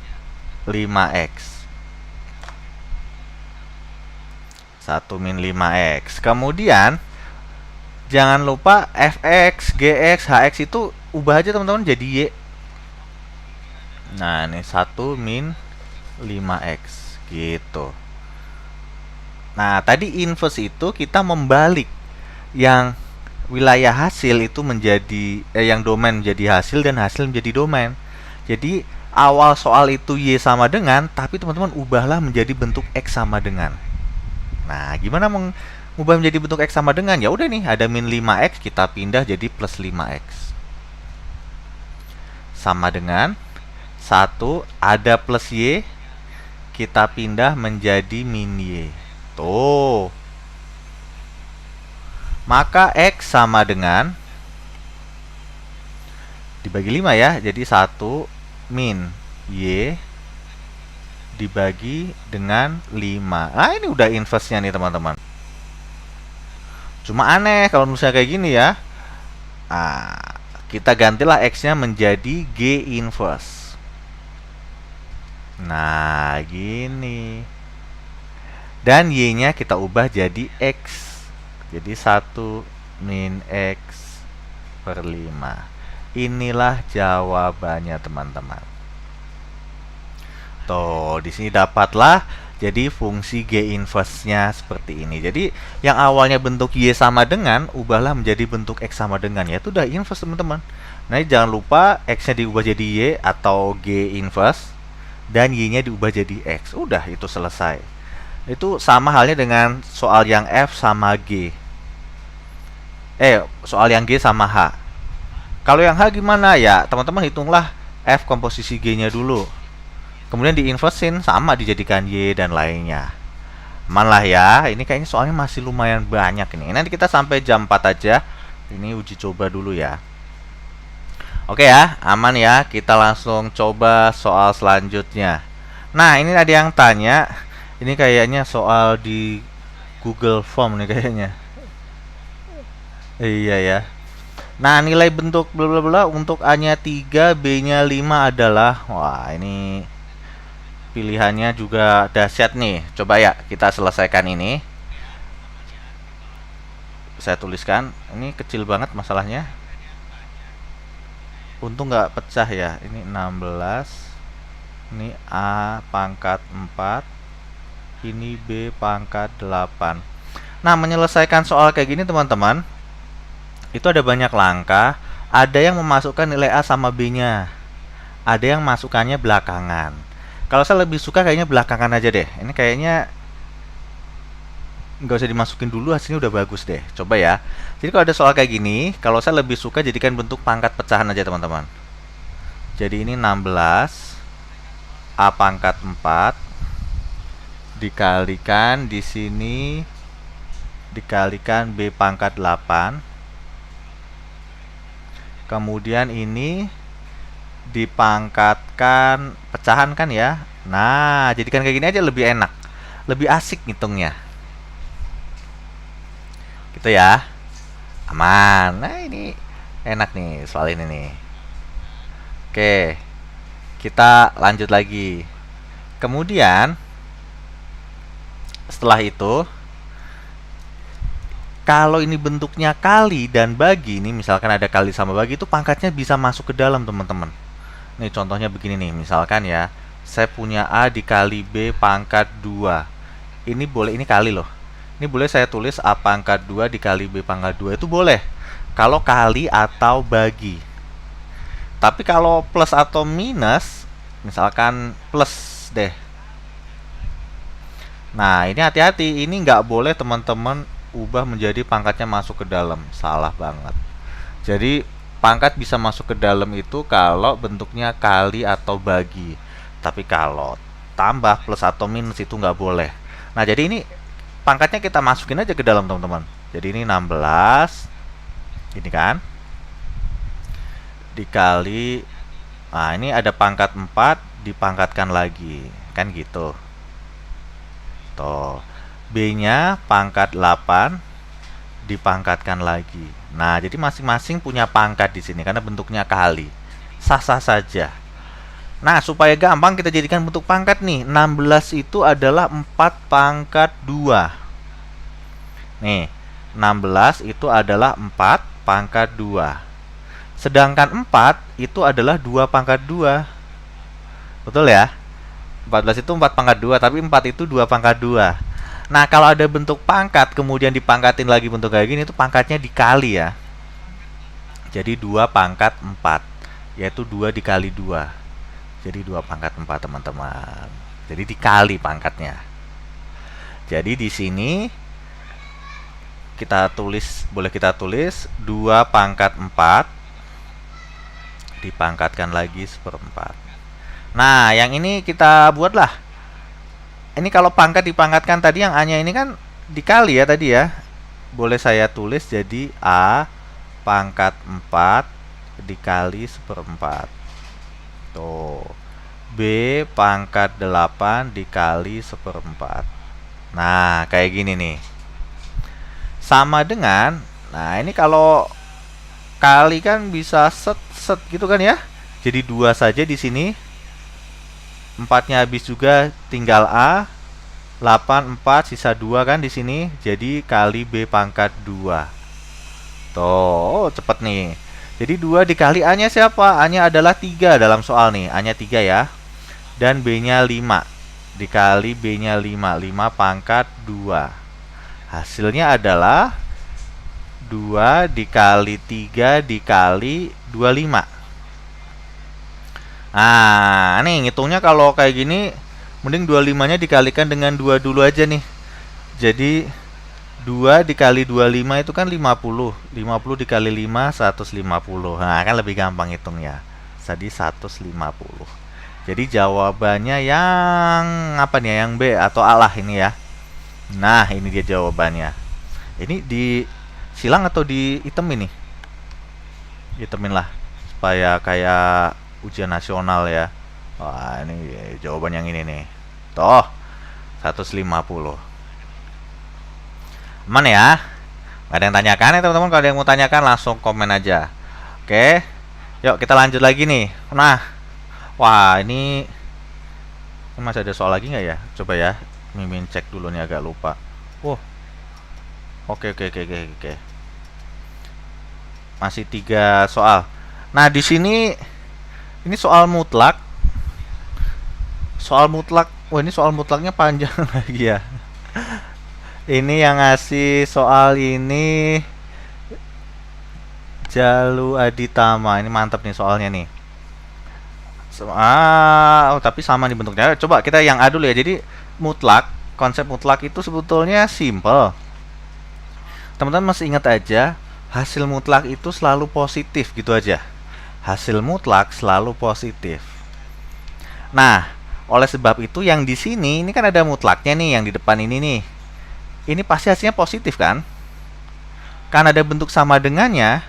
5x. 1 min 5x. Kemudian jangan lupa fx, gx, hx itu ubah aja teman-teman jadi y. Nah, ini 1 min 5x gitu. Nah, tadi inverse itu kita membalik yang wilayah hasil itu menjadi yang domain menjadi hasil dan hasil menjadi domain. Jadi awal soal itu y sama dengan, tapi teman-teman ubahlah menjadi bentuk x sama dengan. Nah, gimana mengubah menjadi bentuk x sama dengan? Ya udah nih, ada min 5x, kita pindah jadi plus 5x. Sama dengan 1, ada plus y, kita pindah menjadi min y. Tuh. Maka x sama dengan dibagi 5 ya. Jadi 1 min y dibagi dengan 5. Nah, ini udah inverse-nya nih, teman-teman. Cuma aneh kalau misalnya kayak gini ya. Nah, kita gantilah x-nya menjadi G inverse. Nah, gini. Dan y-nya kita ubah jadi x. Jadi 1 min x per 5. Inilah jawabannya, teman-teman. Tuh, di sini dapatlah jadi fungsi G inverse-nya seperti ini. Jadi yang awalnya bentuk y sama dengan, ubahlah menjadi bentuk x sama dengan. Ya, itu udah inverse, teman-teman. Nah, jangan lupa x-nya diubah jadi y atau G inverse dan y-nya diubah jadi x. Udah, itu selesai. Itu sama halnya dengan soal yang F sama G. Soal yang G sama H. Kalau yang H gimana ya? Teman-teman hitunglah F komposisi G-nya dulu. Kemudian diinversin, sama dijadikan Y dan lainnya. Aman lah ya. Ini kayaknya soalnya masih lumayan banyak ini. Nanti kita sampai jam 4 aja. Ini uji coba dulu ya. Oke ya, aman ya. Kita langsung coba soal selanjutnya. Nah, ini ada yang tanya. Ini kayaknya soal di Google Form nih kayaknya. Iya ya. Nah, nilai bentuk bla bla bla untuk A-nya 3, B-nya 5 adalah, wah, ini pilihannya juga dahsyat nih. Coba ya kita selesaikan ini. Saya tuliskan. Ini kecil banget masalahnya. Untung nggak pecah ya. Ini 16. Ini A pangkat 4. Ini B pangkat 8. Nah, menyelesaikan soal kayak gini, teman-teman, itu ada banyak langkah. Ada yang memasukkan nilai A sama B-nya. Ada yang masukannya belakangan. Kalau saya lebih suka kayaknya belakangan aja deh. Ini kayaknya nggak usah dimasukin dulu, hasilnya udah bagus deh. Coba ya. Jadi kalau ada soal kayak gini, kalau saya lebih suka jadikan bentuk pangkat pecahan aja, teman-teman. Jadi ini 16 A pangkat 4 dikalikan di sini dikalikan B pangkat 8. Kemudian ini dipangkatkan pecahan kan ya. Nah, jadikan kayak gini aja lebih enak. Lebih asik ngitungnya. Gitu ya. Aman. Nah, ini Enak nih soal ini nih. Oke, kita lanjut lagi. Kemudian setelah itu, kalau ini bentuknya kali dan bagi, nih misalkan ada kali sama bagi, itu pangkatnya bisa masuk ke dalam, teman-teman. Nih contohnya begini nih, misalkan ya, saya punya A dikali B pangkat 2. Ini boleh, ini kali loh. Ini boleh saya tulis A pangkat 2 dikali B pangkat 2, itu boleh kalau kali atau bagi. Tapi kalau plus atau minus, misalkan plus deh. Nah, ini hati-hati, ini nggak boleh teman-teman ubah menjadi pangkatnya masuk ke dalam. Salah banget. Jadi, pangkat bisa masuk ke dalam itu kalau bentuknya kali atau bagi. Tapi kalau tambah, plus atau minus itu nggak boleh. Nah, jadi ini pangkatnya kita masukin aja ke dalam, teman-teman. Jadi ini 16. Ini kan dikali, nah ini ada pangkat 4 dipangkatkan lagi, kan gitu. Tuh, B nya pangkat 8 dipangkatkan lagi. Nah, jadi masing-masing punya pangkat di sini karena bentuknya kali. Sah-sah saja. Nah, supaya gampang kita jadikan bentuk pangkat nih. 16 itu adalah 4 pangkat 2. Nih, 16 itu adalah 4 pangkat 2. Sedangkan 4 itu adalah 2 pangkat 2. Betul ya? 14 itu 4 pangkat 2, tapi 4 itu 2 pangkat 2. Nah, kalau ada bentuk pangkat, kemudian dipangkatin lagi bentuk kayak gini, itu pangkatnya dikali ya. Jadi 2 pangkat 4, yaitu 2 dikali 2. Jadi 2 pangkat 4, teman-teman. Jadi dikali pangkatnya. Jadi di sini kita tulis, boleh kita tulis 2 pangkat 4 dipangkatkan lagi 1/4. Nah, yang ini kita buatlah. Ini kalau pangkat dipangkatkan tadi, yang A-nya ini kan dikali ya tadi ya. Boleh saya tulis jadi A pangkat 4 dikali 1/4. Tuh. B pangkat 8 dikali 1/4. Nah, kayak gini nih. Sama dengan, nah ini kalau kali kan bisa set gitu kan ya. Jadi 2 saja di sini. 4-nya habis juga, tinggal A. 8 4 sisa 2 kan di sini. Jadi kali B pangkat 2. Tuh, cepet nih. Jadi 2 dikali A-nya siapa? A-nya adalah 3 dalam soal nih. A-nya 3 ya. Dan B-nya 5. Dikali B-nya 5. 5 pangkat 2. Hasilnya adalah 2 dikali 3 dikali 25. Nah, nih ngitungnya kalau kayak gini, mending 25-nya dikalikan dengan 2 dulu aja nih. Jadi 2 dikali 25 itu kan 50. 50 dikali 5, 150. Nah, kan lebih gampang hitungnya. Jadi 150. Jadi jawabannya yang apa nih? Yang B atau A lah ini ya. Nah, ini dia jawabannya. Ini disilang atau dihitemin nih? Hitemin lah, supaya kayak ujian nasional ya. Wah, ini jawaban yang ini nih. Toh, 150. Aman ya? Gak ada yang tanyakan ya teman-teman? Kalau ada yang mau tanyakan langsung komen aja. Oke, yuk kita lanjut lagi nih. Nah, wah ini masih ada soal lagi nggak ya? Coba ya, Mimin cek dulu nih, agak lupa. Wow, oke. Masih 3 soal. Nah, di sini ini soal mutlak. Soal mutlak. Wah, ini soal mutlaknya panjang lagi ya. Ini yang ngasih soal ini Jalu Aditama. Ini mantap nih soalnya nih. Oh, tapi sama nih bentuknya. Coba kita yang A dulu ya. Jadi mutlak, konsep mutlak itu sebetulnya simple. Teman-teman masih ingat aja, hasil mutlak itu selalu positif gitu aja. Hasil mutlak selalu positif. Nah, oleh sebab itu yang di sini ini kan ada mutlaknya nih, yang di depan ini nih. Ini pasti hasilnya positif kan? Karena ada bentuk sama dengannya,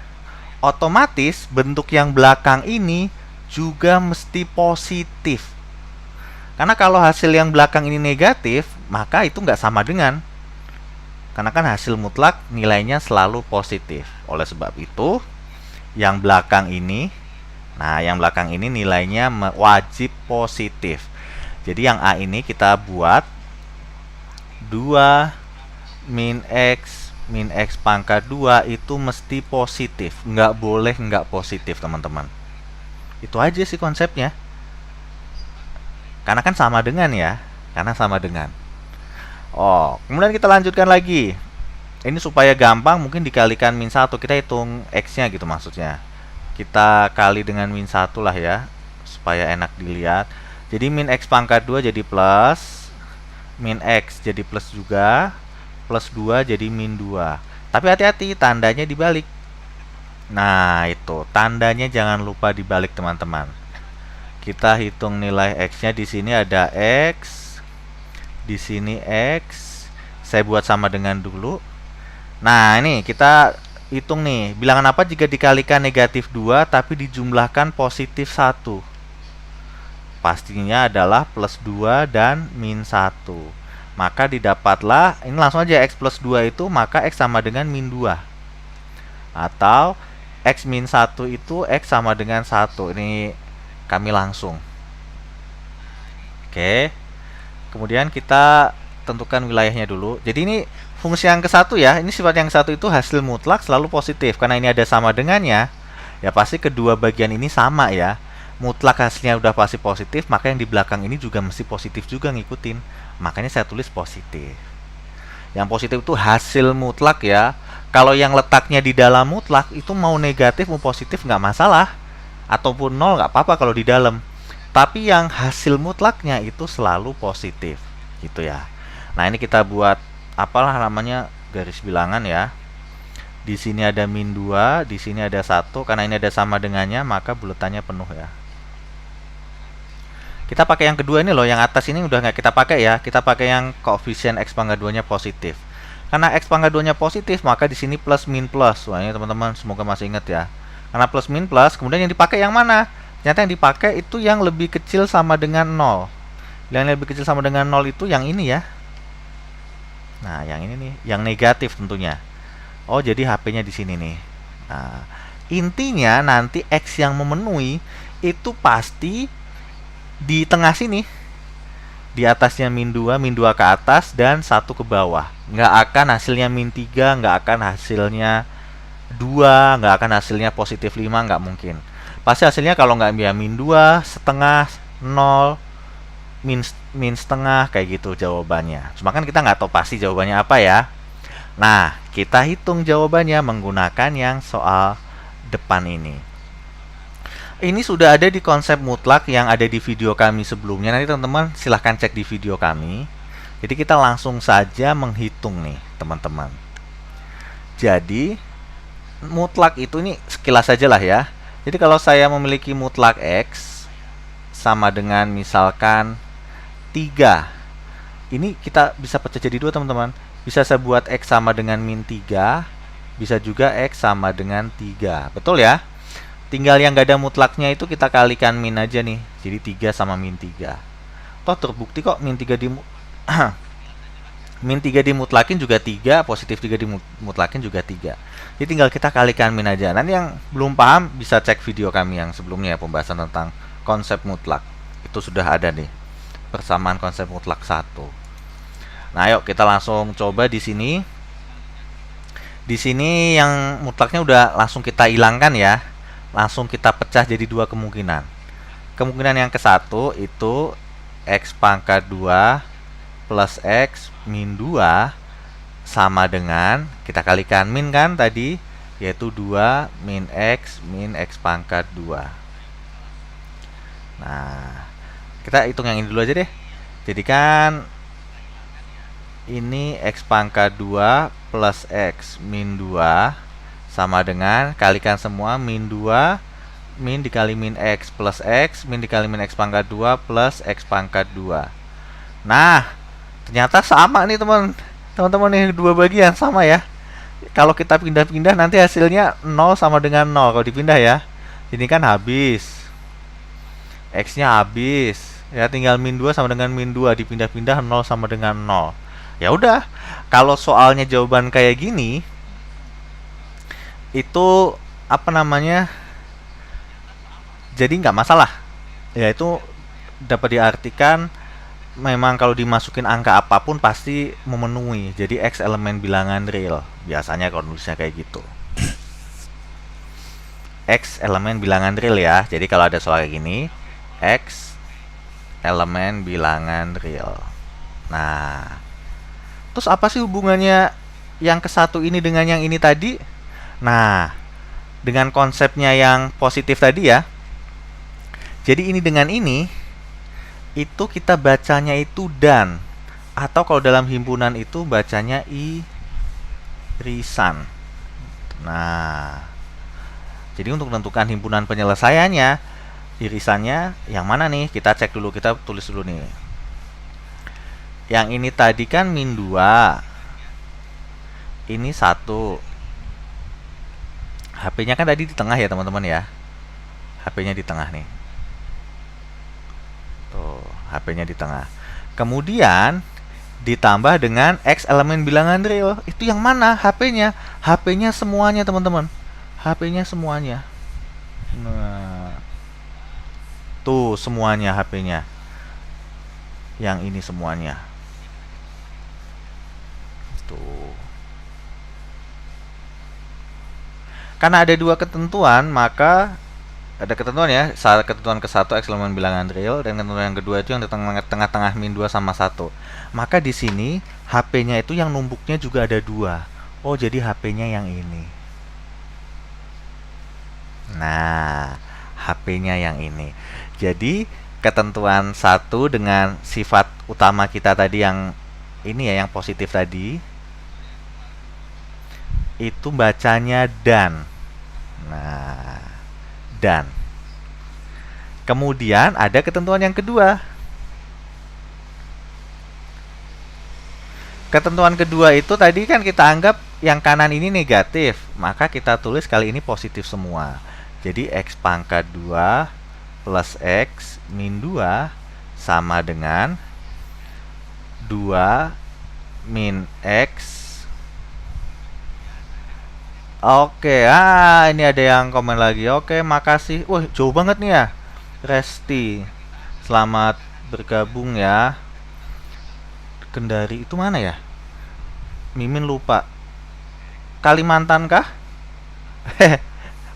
otomatis bentuk yang belakang ini juga mesti positif. Karena kalau hasil yang belakang ini negatif, maka itu nggak sama dengan. Karena kan hasil mutlak nilainya selalu positif. Oleh sebab itu, yang belakang ini. Nah, yang belakang ini nilainya wajib positif. Jadi yang A ini kita buat 2 min X pangkat 2 itu mesti positif. Nggak boleh nggak positif, teman-teman. Itu aja sih konsepnya. Karena kan sama dengan ya. Karena sama dengan. Oh, kemudian kita lanjutkan lagi. Ini supaya gampang, mungkin dikalikan min 1. Kita hitung X-nya gitu maksudnya. Kita kali dengan min 1 lah ya, supaya enak dilihat. Jadi min X pangkat 2 jadi plus, min X jadi plus juga, plus 2 jadi min 2. Tapi hati-hati, tandanya dibalik. Nah, itu tandanya jangan lupa dibalik, teman-teman. Kita hitung nilai X-nya. Di sini ada X, di sini X. Saya buat sama dengan dulu. Nah, ini kita hitung nih, bilangan apa jika dikalikan negatif 2 tapi dijumlahkan positif 1? Pastinya adalah plus 2 dan min 1. Maka didapatlah, ini langsung aja X plus 2 itu, maka X sama dengan min 2. Atau X min 1 itu X sama dengan 1. Ini kami langsung. Oke. Kemudian kita tentukan wilayahnya dulu. Jadi ini fungsi yang ke-1 ya. Ini sifat yang ke-1 itu hasil mutlak selalu positif. Karena ini ada sama dengannya, ya pasti kedua bagian ini sama ya. Mutlak hasilnya udah pasti positif, maka yang di belakang ini juga mesti positif juga ngikutin. Makanya saya tulis positif. Yang positif itu hasil mutlak ya. Kalau yang letaknya di dalam mutlak itu mau negatif mau positif nggak masalah. Ataupun 0 nggak apa-apa kalau di dalam. Tapi yang hasil mutlaknya itu selalu positif. Gitu ya. Nah, ini kita buat apalah namanya garis bilangan ya. Di sini ada min 2, di sini ada 1. Karena ini ada sama dengannya, maka bulatannya penuh ya. Kita pakai yang kedua ini loh, yang atas ini udah nggak kita pakai ya. Kita pakai yang koefisien X pangkat 2-nya positif. Karena X pangkat 2-nya positif, maka di sini plus min plus. Wah, ini teman-teman semoga masih ingat ya. Karena plus min plus, kemudian yang dipakai yang mana? Ternyata yang dipakai itu yang lebih kecil sama dengan 0. Yang lebih kecil sama dengan 0 itu yang ini ya. Nah, yang ini nih, yang negatif tentunya. Oh, jadi HP-nya di sini nih. Nah, intinya nanti X yang memenuhi itu pasti di tengah sini. Di atasnya min 2 ke atas dan 1 ke bawah. Nggak akan hasilnya min 3, nggak akan hasilnya 2, nggak akan hasilnya positif 5, nggak mungkin. Pasti hasilnya kalau nggak ya min 2, setengah, 0, min setengah, kayak gitu jawabannya. Cuma kan kita nggak tahu pasti jawabannya apa ya. Nah, kita hitung jawabannya menggunakan yang soal depan ini. Ini sudah ada di konsep mutlak yang ada di video kami sebelumnya. Nanti teman-teman silahkan cek di video kami. Jadi kita langsung saja menghitung nih teman-teman. Jadi mutlak itu ini sekilas saja lah ya. Jadi kalau saya memiliki mutlak X sama dengan misalkan 3. Ini kita bisa pecah jadi 2 teman-teman. Bisa saya buat X sama dengan min 3. Bisa juga X sama dengan 3. Betul ya? Tinggal yang gak ada mutlaknya itu kita kalikan min aja nih. Jadi 3 sama min 3. Toh terbukti kok min 3 di min 3 dimutlakin juga 3, positif 3 dimutlakin juga 3. Jadi tinggal kita kalikan min aja. Nanti yang belum paham bisa cek video kami yang sebelumnya ya, pembahasan tentang konsep mutlak. Itu sudah ada nih. Persamaan konsep mutlak 1. Nah, ayo kita langsung coba di sini. Di sini yang mutlaknya udah langsung kita hilangkan ya. Langsung kita pecah jadi 2 kemungkinan. Kemungkinan yang ke-1 itu X pangkat 2 plus X min 2 sama dengan, kita kalikan min kan tadi, yaitu 2 min X pangkat 2. Nah, kita hitung yang ini dulu aja deh. Jadi kan ini X pangkat 2 plus X min 2 sama dengan, kalikan semua, min 2 min dikali min X plus X min dikali min X pangkat 2 plus X pangkat 2. Nah, ternyata sama nih teman-teman nih, dua bagian sama ya. Kalau kita pindah-pindah nanti hasilnya 0 sama dengan 0 kalau dipindah ya. Ini kan habis, X-nya habis ya, tinggal min 2 sama dengan min 2, dipindah-pindah 0 sama dengan 0. Ya udah, kalau soalnya jawaban kayak gini itu apa namanya, jadi nggak masalah. Ya itu dapat diartikan memang kalau dimasukin angka apapun pasti memenuhi. Jadi X elemen bilangan real. Biasanya kalau nulisnya kayak gitu. X elemen bilangan real ya. Jadi kalau ada soal kayak gini, X elemen bilangan real. Nah, terus apa sih hubungannya yang ke satu ini dengan yang ini tadi? Nah, dengan konsepnya yang positif tadi ya. Jadi ini dengan ini itu kita bacanya itu dan, atau kalau dalam himpunan itu bacanya irisan. Nah, jadi untuk menentukan himpunan penyelesaiannya, irisannya yang mana nih? Kita cek dulu, kita tulis dulu nih. Yang ini tadi kan min 2. Ini 1. HP-nya kan tadi di tengah ya teman-teman ya. HP-nya di tengah nih. Tuh, HP-nya di tengah. Kemudian ditambah dengan X elemen bilangan real. Itu yang mana HP-nya? HP-nya semuanya teman-teman. HP-nya semuanya. Nah, tuh semuanya HP-nya. Yang ini semuanya. Tuh. Karena ada dua ketentuan, maka ada ketentuan ya. Ketentuan ke-1 X elemen bilangan real, dan ketentuan yang kedua itu yang di tengah-tengah min 2 sama 1. Maka di sini HP-nya itu yang numpuknya juga ada 2. Oh, jadi HP-nya yang ini. Nah, HP-nya yang ini. Jadi ketentuan 1 dengan sifat utama kita tadi yang ini ya, yang positif tadi, itu bacanya dan. Nah, dan. Kemudian ada ketentuan yang kedua. Ketentuan kedua itu tadi kan kita anggap yang kanan ini negatif, maka kita tulis kali ini positif semua. Jadi X pangkat 2 plus X min 2 sama dengan 2 min X. Oke, ini ada yang komen lagi. Oke, makasih. Wah, jauh banget nih ya. Resti, selamat bergabung ya. Kendari itu mana ya? Mimin lupa. Kalimantan kah?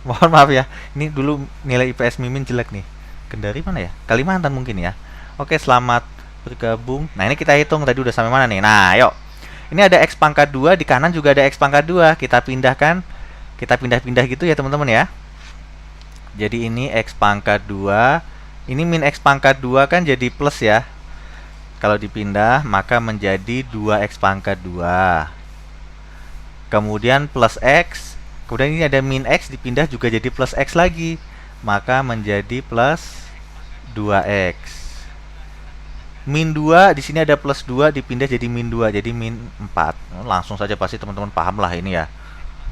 Mohon maaf ya. Ini dulu nilai IPS Mimin jelek nih. Kendari mana ya? Kalimantan mungkin ya. Oke, selamat bergabung. Nah, ini kita hitung tadi udah sampai mana nih. Nah, yuk. Ini ada X pangkat 2, di kanan juga ada X pangkat 2. Kita pindahkan. Kita pindah-pindah gitu ya, teman-teman ya. Jadi ini X pangkat 2. Ini min X pangkat 2 kan jadi plus ya. Kalau dipindah, maka menjadi 2X pangkat 2. Kemudian plus X. Kemudian ini ada min X, dipindah juga jadi plus X lagi. Maka menjadi plus 2X. Min 2, di sini ada plus 2, dipindah jadi min 2, jadi min 4. Langsung saja pasti teman-teman paham lah ini ya.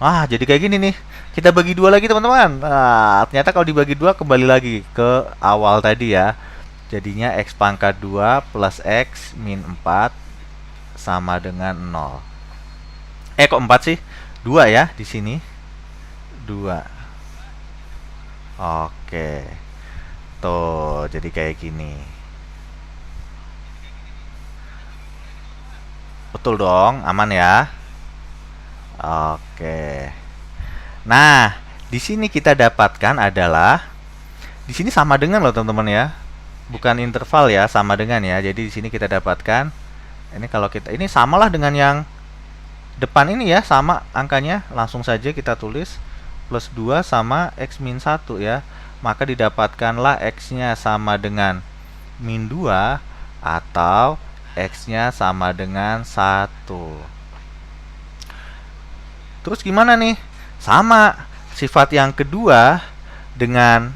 Jadi kayak gini nih. Kita bagi 2 lagi teman-teman. Nah, ternyata kalau dibagi 2 kembali lagi ke awal tadi ya. Jadinya X pangkat 2 plus X min 4 sama dengan 0. Kok 4 sih? 2 ya di sini. 2. Oke. Tuh, jadi kayak gini. Betul dong, aman ya. Oke. Nah, di sini kita dapatkan adalah di sini sama dengan loh teman-teman ya. Bukan interval ya, sama dengan ya. Jadi di sini kita dapatkan ini, kalau kita ini samalah dengan yang depan ini ya, sama angkanya. Langsung saja kita tulis plus 2 sama X min 1 ya. Maka didapatkanlah X-nya sama dengan min 2 atau X-nya sama dengan 1. Terus gimana nih? Sama, sifat yang kedua dengan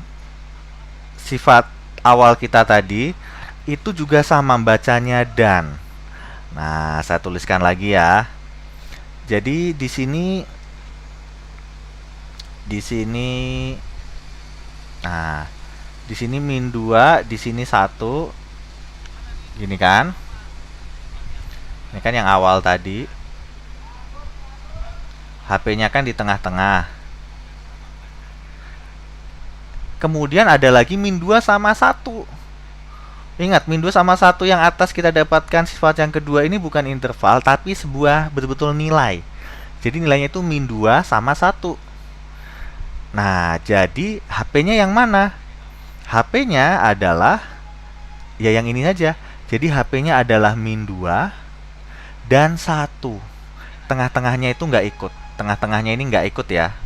sifat awal kita tadi itu juga sama bacanya dan. Nah, saya tuliskan lagi ya. Jadi di sini nah, di sini min 2, di sini 1. Gini kan? Ini kan yang awal tadi. HP-nya kan di tengah-tengah. Kemudian ada lagi min 2 sama 1. Ingat, min 2 sama 1 yang atas kita dapatkan sifat yang kedua ini bukan interval, tapi sebuah betul-betul nilai. Jadi nilainya itu min 2 sama 1. Nah, jadi HP-nya yang mana? HP-nya adalah, ya yang ini saja. Jadi HP-nya adalah min 2 dan 1. Tengah-tengahnya itu nggak ikut. Tengah-tengahnya ini nggak ikut ya.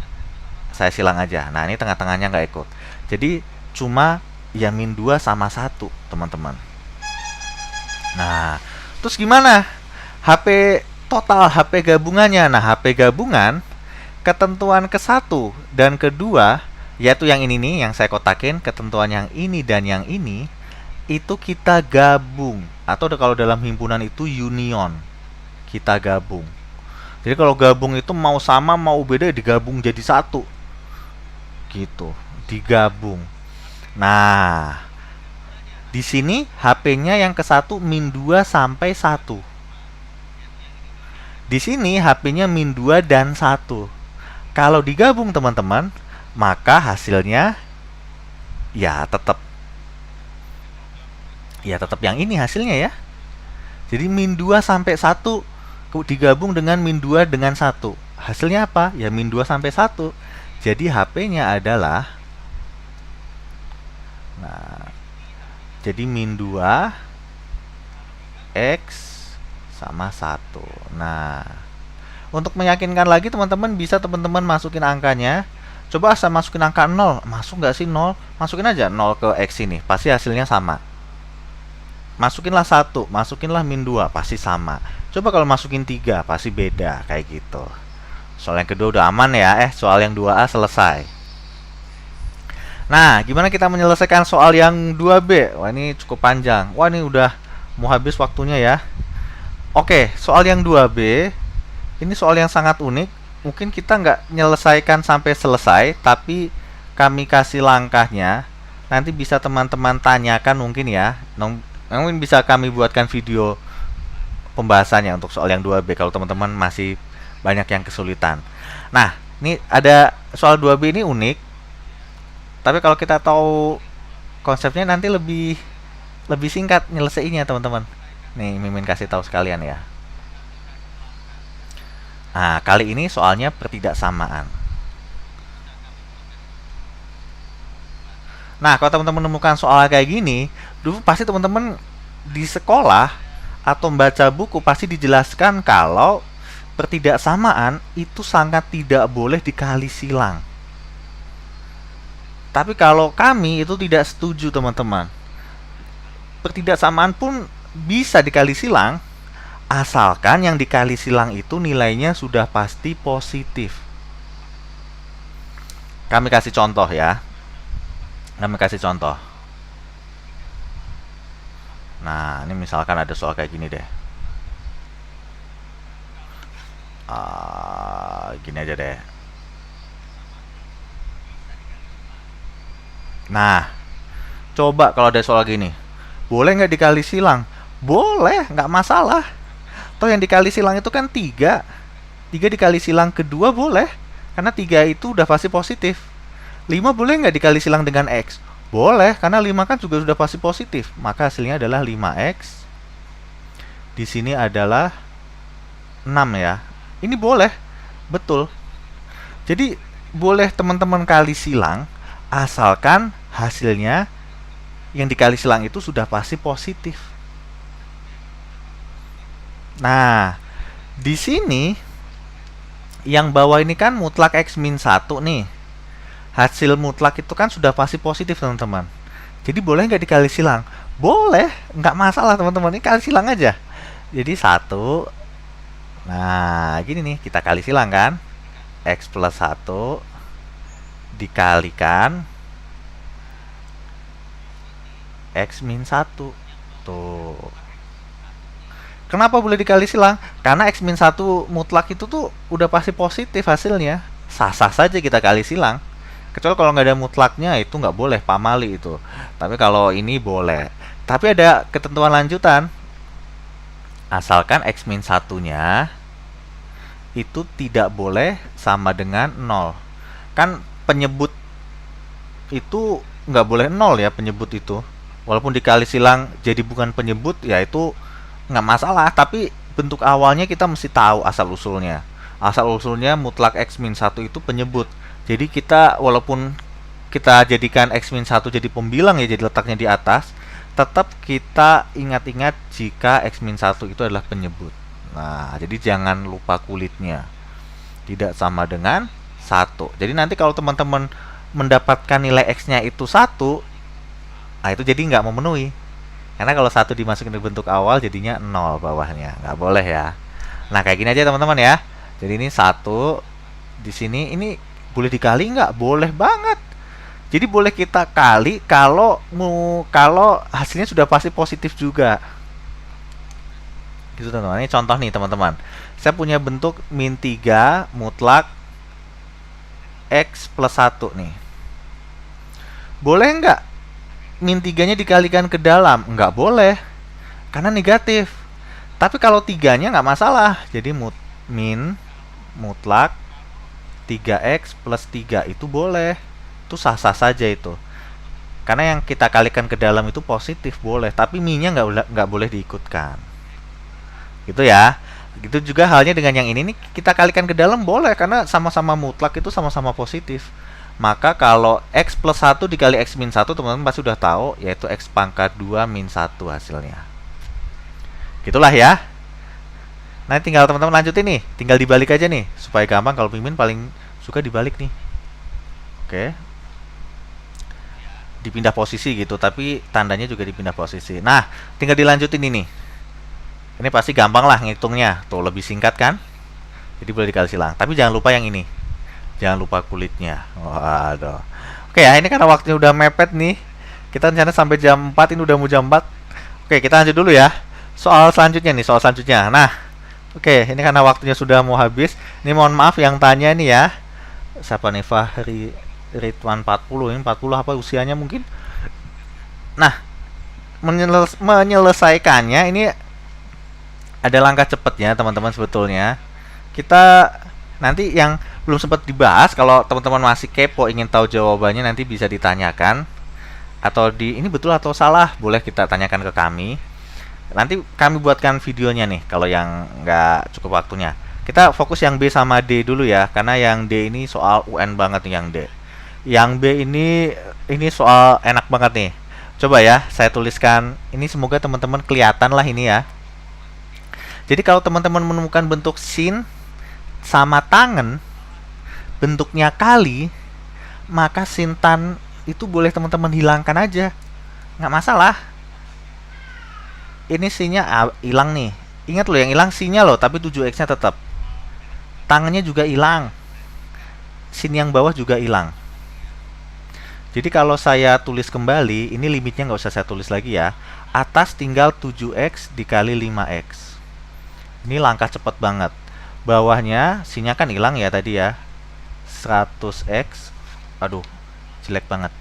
Saya silang aja. Nah, ini tengah-tengahnya nggak ikut. Jadi cuma ya min 2 sama 1, teman-teman. Nah, terus gimana? HP total, HP gabungannya. Nah, HP gabungan, ketentuan ke-1 dan ke-2, yaitu yang ini nih, yang saya kotakin, ketentuan yang ini dan yang ini, itu kita gabung. Atau kalau dalam himpunan itu union. Kita gabung. Jadi kalau gabung itu mau sama mau beda digabung jadi satu. Gitu, digabung. Nah, di sini HP-nya yang ke-1 min 2 sampai 1. Di sini HP-nya min 2 dan 1. Kalau digabung teman-teman, maka hasilnya ya tetap yang ini hasilnya ya. Jadi min 2 sampai 1 digabung dengan min 2 dengan 1. Hasilnya apa? Ya min 2 sampai 1. Jadi HP-nya adalah, nah, jadi min 2 X sama 1. Nah, untuk meyakinkan lagi teman-teman, bisa teman-teman masukin angkanya. Coba saya masukin angka 0, masuk nggak sih 0? Masukin aja 0 ke X ini, pasti hasilnya sama. Masukinlah 1, masukinlah min 2, pasti sama. Coba kalau masukin 3, pasti beda, kayak gitu. Soal yang kedua udah aman ya, soal yang 2A selesai. Nah, gimana kita menyelesaikan soal yang 2B? Wah, ini cukup panjang. Wah, ini udah mau habis waktunya ya. Oke, soal yang 2B, ini soal yang sangat unik. Mungkin kita nggak menyelesaikan sampai selesai, tapi kami kasih langkahnya. Nanti bisa teman-teman tanyakan mungkin ya. Mungkin bisa kami buatkan video pembahasannya untuk soal yang 2B kalau teman-teman masih banyak yang kesulitan. Nah, ini ada soal 2B ini unik. Tapi kalau kita tahu konsepnya nanti lebih singkat nyelesainya teman-teman. Nih, Mimin kasih tahu sekalian ya. Nah, kali ini soalnya pertidaksamaan. Nah, kalau teman-teman menemukan soal kayak gini, dulu pasti teman-teman di sekolah atau membaca buku pasti dijelaskan kalau pertidaksamaan itu sangat tidak boleh dikali silang. Tapi kalau kami itu tidak setuju teman-teman. Pertidaksamaan pun bisa dikali silang, asalkan yang dikali silang itu nilainya sudah pasti positif. Kami kasih contoh ya. Kami kasih contoh. Nah, ini misalkan ada soal kayak gini deh. Gini aja deh. Nah, coba kalau ada soal gini, boleh nggak dikali silang? Boleh, nggak masalah. Toh yang dikali silang itu kan 3. 3 dikali silang kedua boleh, karena 3 itu udah pasti positif. 5 boleh nggak dikali silang dengan X? Boleh, karena 5 kan juga sudah pasti positif. Maka hasilnya adalah 5X. Di sini adalah 6 ya. Ini boleh, betul. Jadi boleh teman-teman kali silang, asalkan hasilnya yang dikali silang itu sudah pasti positif. Nah, di sini yang bawah ini kan mutlak X min 1 nih. Hasil mutlak itu kan sudah pasti positif teman-teman. Jadi boleh nggak dikali silang? Boleh, nggak masalah teman-teman. Ini kali silang aja. Jadi 1. Nah, gini nih, kita kali silang kan. X plus 1 dikalikan X min 1. Tuh. Kenapa boleh dikali silang? Karena X min 1 mutlak itu tuh udah pasti positif hasilnya. Sah-sah saja kita kali silang. Kecuali kalau nggak ada mutlaknya itu nggak boleh, pamali itu. Tapi kalau ini boleh. Tapi ada ketentuan lanjutan. Asalkan X min 1-nya itu tidak boleh sama dengan 0. Kan penyebut itu nggak boleh nol ya penyebut itu. Walaupun dikali silang jadi bukan penyebut, ya itu nggak masalah. Tapi bentuk awalnya kita mesti tahu asal usulnya. Asal usulnya mutlak x min 1 itu penyebut. Jadi kita walaupun kita jadikan x min 1 jadi pembilang ya, jadi letaknya di atas, tetap kita ingat-ingat jika x min 1 itu adalah penyebut. Nah, jadi jangan lupa kulitnya. Tidak sama dengan 1. Jadi nanti kalau teman-teman mendapatkan nilai x-nya itu 1, nah itu jadi nggak memenuhi. Karena kalau 1 dimasukin ke bentuk awal jadinya 0 bawahnya. Nggak boleh ya. Nah, kayak gini aja teman-teman ya. Jadi ini 1 di sini, ini boleh dikali nggak? Boleh banget. Jadi boleh kita kali kalau hasilnya sudah pasti positif juga. Gitu teman-teman. Ini contoh nih teman-teman. Saya punya bentuk min 3 mutlak x plus 1 nih. Boleh nggak min 3-nya dikalikan ke dalam? Nggak boleh, karena negatif. Tapi kalau 3-nya nggak masalah. Jadi min mutlak 3x plus 3 itu boleh. Itu sah-sah saja itu. Karena yang kita kalikan ke dalam itu positif, boleh. Tapi min-nya nggak boleh diikutkan. Gitu ya. Gitu juga halnya dengan yang ini nih, kita kalikan ke dalam boleh, karena sama-sama mutlak itu sama-sama positif. Maka kalau x plus 1 dikali x min 1, teman-teman pasti sudah tahu, yaitu x pangkat 2 min 1 hasilnya. Gitulah ya. Nah, tinggal teman-teman lanjutin nih, tinggal dibalik aja nih, supaya gampang. Kalau Mimin paling suka dibalik nih. Oke. Dipindah posisi gitu, tapi tandanya juga dipindah posisi. Nah, tinggal dilanjutin ini. Ini pasti gampang lah ngitungnya. Tuh, lebih singkat kan? Jadi boleh dikali silang. Tapi jangan lupa yang ini. Jangan lupa kulitnya. Waduh. Oke ya, ini karena waktunya udah mepet nih. Kita rencana sampai jam 4, ini udah mau jam 4. Oke, kita lanjut dulu ya. Soal selanjutnya nih, soal selanjutnya. Nah, oke, ini karena waktunya sudah mau habis. Ini mohon maaf yang tanya nih ya. Siapa nih? Fahri Ridwan 40. Ini 40 apa usianya mungkin? Nah, menyelesaikannya ini ada langkah cepatnya teman-teman sebetulnya. Kita nanti yang belum sempat dibahas, kalau teman-teman masih kepo ingin tahu jawabannya, nanti bisa ditanyakan. Atau ini betul atau salah, boleh kita tanyakan ke kami. Nanti kami buatkan videonya nih kalau yang nggak cukup waktunya. Kita fokus yang B sama D dulu ya, karena yang D ini soal UN banget nih yang D. Yang B ini soal enak banget nih. Coba ya, saya tuliskan. Ini semoga teman-teman kelihatan lah ini ya. Jadi kalau teman-teman menemukan bentuk sin sama tangen, bentuknya kali, maka sin tan itu boleh teman-teman hilangkan aja, nggak masalah. Ini sinnya hilang nih. Ingat loh, yang hilang sinnya loh, tapi 7x-nya tetap. Tangannya juga hilang. Sin yang bawah juga hilang. Jadi kalau saya tulis kembali, ini limitnya nggak usah saya tulis lagi ya. Atas tinggal 7x dikali 5x. Ini langkah cepat banget. Bawahnya sinnya kan hilang ya tadi ya. 100x. Aduh, jelek banget.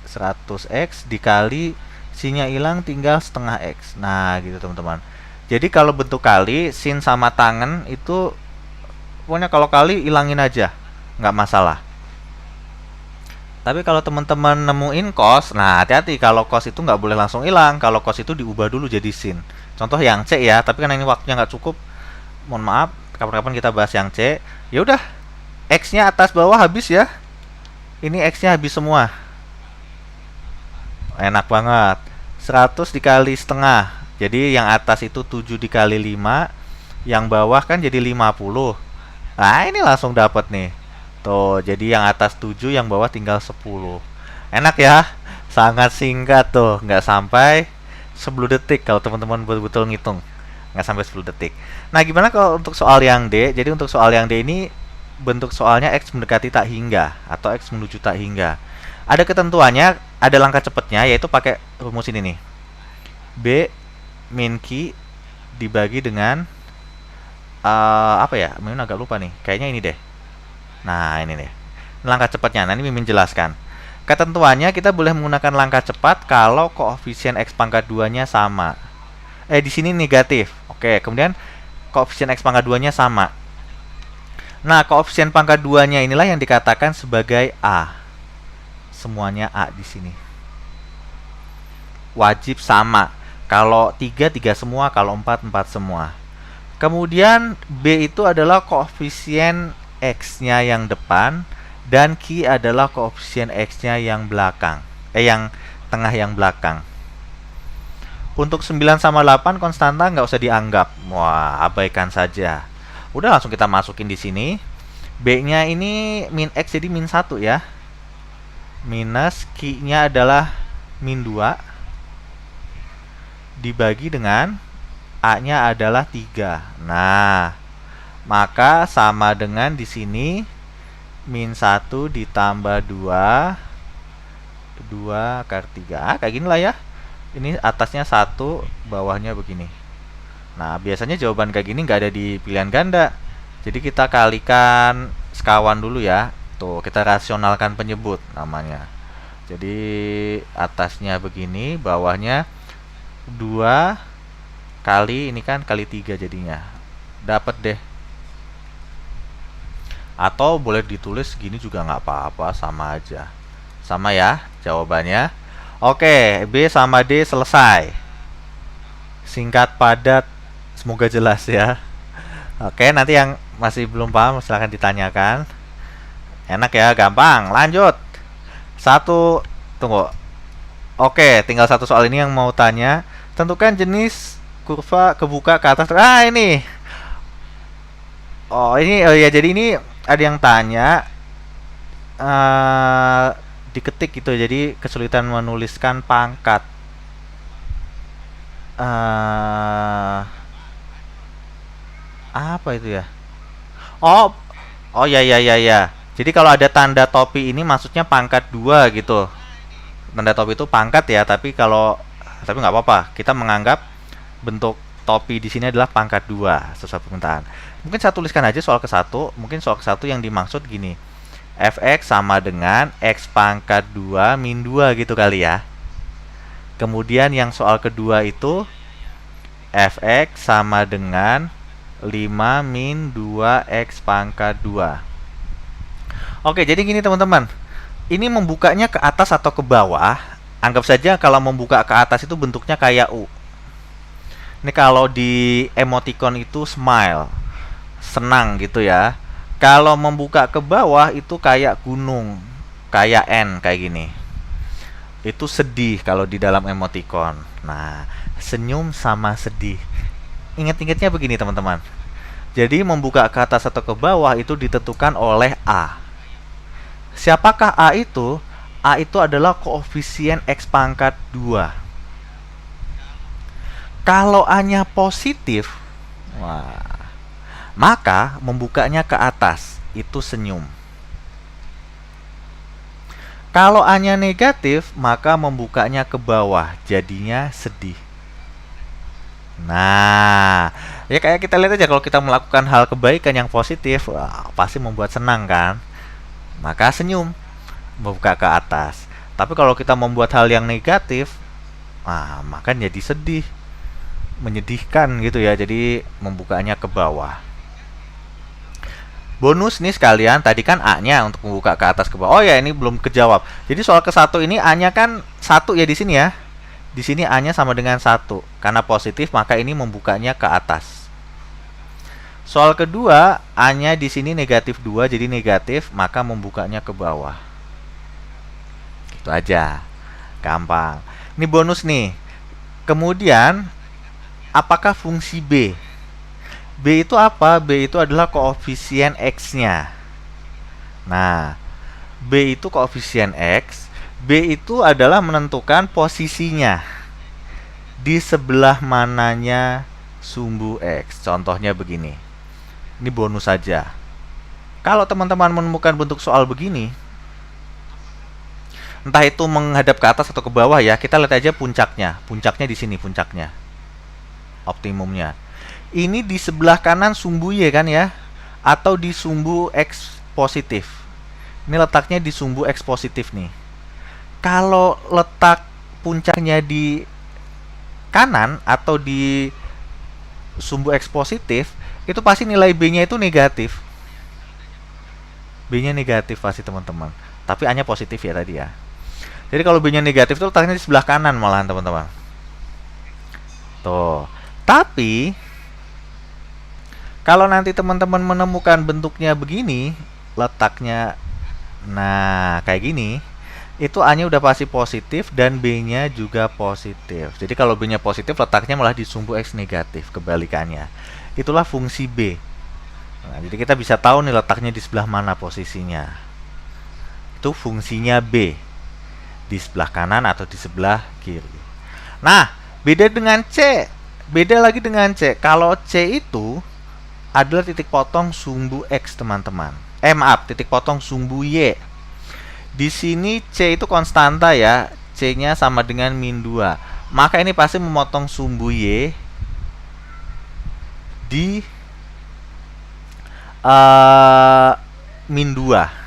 100x dikali sinnya hilang tinggal setengah x. Nah, gitu teman-teman. Jadi kalau bentuk kali, sin sama tangan itu pokoknya kalau kali hilangin aja, nggak masalah. Tapi kalau teman-teman nemuin cos, nah hati-hati, kalau cos itu nggak boleh langsung hilang. Kalau cos itu diubah dulu jadi sin. Contoh yang C ya, tapi karena ini waktunya nggak cukup, mohon maaf, kapan-kapan kita bahas yang C. Ya udah, X-nya atas bawah habis ya. Ini X-nya habis semua. Enak banget. 100 dikali setengah. Jadi yang atas itu 7 dikali 5, yang bawah kan jadi 50. Nah, ini langsung dapat nih. Tuh, jadi yang atas 7, yang bawah tinggal 10. Enak ya? Sangat singkat tuh, nggak sampai 10 detik kalau teman-teman betul-betul ngitung. Nggak sampai 10 detik. Nah, gimana kalau untuk soal yang D? Jadi untuk soal yang D ini bentuk soalnya X mendekati tak hingga atau X menuju tak hingga. Ada ketentuannya, ada langkah cepatnya, yaitu pakai rumus ini nih. B min Q dibagi dengan apa ya? Mimin agak lupa nih. Kayaknya ini deh. Nah, ini deh. Langkah cepatnya. Nanti Mimin jelaskan. Ketentuannya kita boleh menggunakan langkah cepat kalau koefisien X pangkat 2-nya sama. Di sini negatif. Oke, kemudian koefisien X pangkat 2-nya sama. Nah, koefisien pangkat 2-nya inilah yang dikatakan sebagai A. semuanya A di sini. Wajib sama. Kalau 3, 3 semua, kalau 4, 4 semua. Kemudian B itu adalah koefisien X-nya yang depan dan Q adalah koefisien X-nya yang belakang. Yang tengah yang belakang. Untuk 9 sama 8 konstanta nggak usah dianggap. Wah, abaikan saja. Udah langsung kita masukin di sini. B-nya ini min X jadi min 1 ya. Minus Q-nya adalah min 2 dibagi dengan A-nya adalah 3. Nah, maka sama dengan di sini min 1 ditambah 2 akar 3. Kayak gini lah ya. Ini atasnya 1, bawahnya begini. Nah, biasanya jawaban kayak gini nggak ada di pilihan ganda. Jadi kita kalikan sekawan dulu ya. Tuh, kita rasionalkan penyebut namanya. Jadi atasnya begini, bawahnya 2 kali, ini kan kali 3 jadinya. Dapat deh. Atau boleh ditulis gini juga nggak apa-apa, sama aja. Sama ya jawabannya. Oke, B sama D selesai. Singkat, padat, semoga jelas ya. Oke, nanti yang masih belum paham silahkan ditanyakan. Enak ya, gampang. Lanjut. Tunggu. Oke, tinggal satu soal ini yang mau tanya. Tentukan jenis kurva kebuka ke atas. Ah, ini. Oh ya, jadi ini ada yang tanya. Diketik gitu, jadi kesulitan menuliskan pangkat. Apa itu ya? Oh ya. Jadi kalau ada tanda topi ini maksudnya pangkat 2 gitu. Tanda topi itu pangkat ya, tapi nggak apa-apa. Kita menganggap bentuk topi di sini adalah pangkat 2 sesuai permintaan. Mungkin saya tuliskan aja soal ke-1. Mungkin soal ke-1 yang dimaksud gini. Fx sama dengan X pangkat 2 min 2 gitu kali ya. Kemudian yang soal kedua itu Fx sama dengan 5 min 2X pangkat 2. Oke, jadi gini teman-teman. Ini membukanya ke atas atau ke bawah. Anggap saja kalau membuka ke atas itu bentuknya kayak U. Ini kalau di emoticon itu smile, senang gitu ya. Kalau membuka ke bawah itu kayak gunung, kayak N, kayak gini. Itu sedih kalau di dalam emoticon. Nah, senyum sama sedih. Ingat-ingatnya begini teman-teman. Jadi membuka ke atas atau ke bawah itu ditentukan oleh A. Siapakah A itu? A itu adalah koefisien X pangkat 2. Kalau A-nya positif, maka membukanya ke atas itu senyum. Kalau A-nya negatif, maka membukanya ke bawah, jadinya sedih. Nah, ya kayak kita lihat aja kalau kita melakukan hal kebaikan yang positif, pasti membuat senang kan? Maka senyum, membuka ke atas. Tapi kalau kita membuat hal yang negatif, maka jadi sedih, menyedihkan gitu ya. Jadi membukanya ke bawah. Bonus nih sekalian, tadi kan A-nya untuk membuka ke atas ke bawah. Oh ya, ini belum kejawab. Jadi soal ke-1 ini A-nya kan 1 ya di sini ya. Di sini A-nya sama dengan 1. Karena positif maka ini membukanya ke atas. Soal kedua, A-nya di sini negatif 2 jadi negatif, maka membukanya ke bawah. Gitu aja. Gampang. Ini bonus nih. Kemudian apakah fungsi B? B itu apa? B itu adalah koefisien X-nya. Nah, B itu koefisien X. B itu adalah menentukan posisinya. Di sebelah mananya sumbu X. Contohnya begini. Ini bonus saja. Kalau teman-teman menemukan bentuk soal begini, entah itu menghadap ke atas atau ke bawah ya, kita lihat aja puncaknya. Puncaknya di sini, puncaknya. Optimumnya. Ini di sebelah kanan sumbu Y kan ya, atau di sumbu X positif. Ini letaknya di sumbu X positif nih. Kalau letak puncaknya di kanan atau di sumbu X positif, itu pasti nilai B-nya itu negatif. B-nya negatif pasti teman-teman. Tapi A-nya positif ya tadi ya. Jadi kalau B-nya negatif itu letaknya di sebelah kanan malahan teman-teman. Tuh. Tapi kalau nanti teman-teman menemukan bentuknya begini, letaknya nah kayak gini, itu A-nya udah pasti positif dan B-nya juga positif. Jadi kalau B-nya positif, letaknya malah di sumbu X negatif, kebalikannya. Itulah fungsi B. Nah, jadi kita bisa tahu nih letaknya di sebelah mana posisinya. Itu fungsinya B. Di sebelah kanan atau di sebelah kiri. Nah, beda dengan C. Beda lagi dengan C. Kalau C itu adalah titik potong sumbu X, teman-teman. Maaf, titik potong sumbu Y. Di sini C itu konstanta ya. C-nya sama dengan min 2. Maka ini pasti memotong sumbu Y di min 2.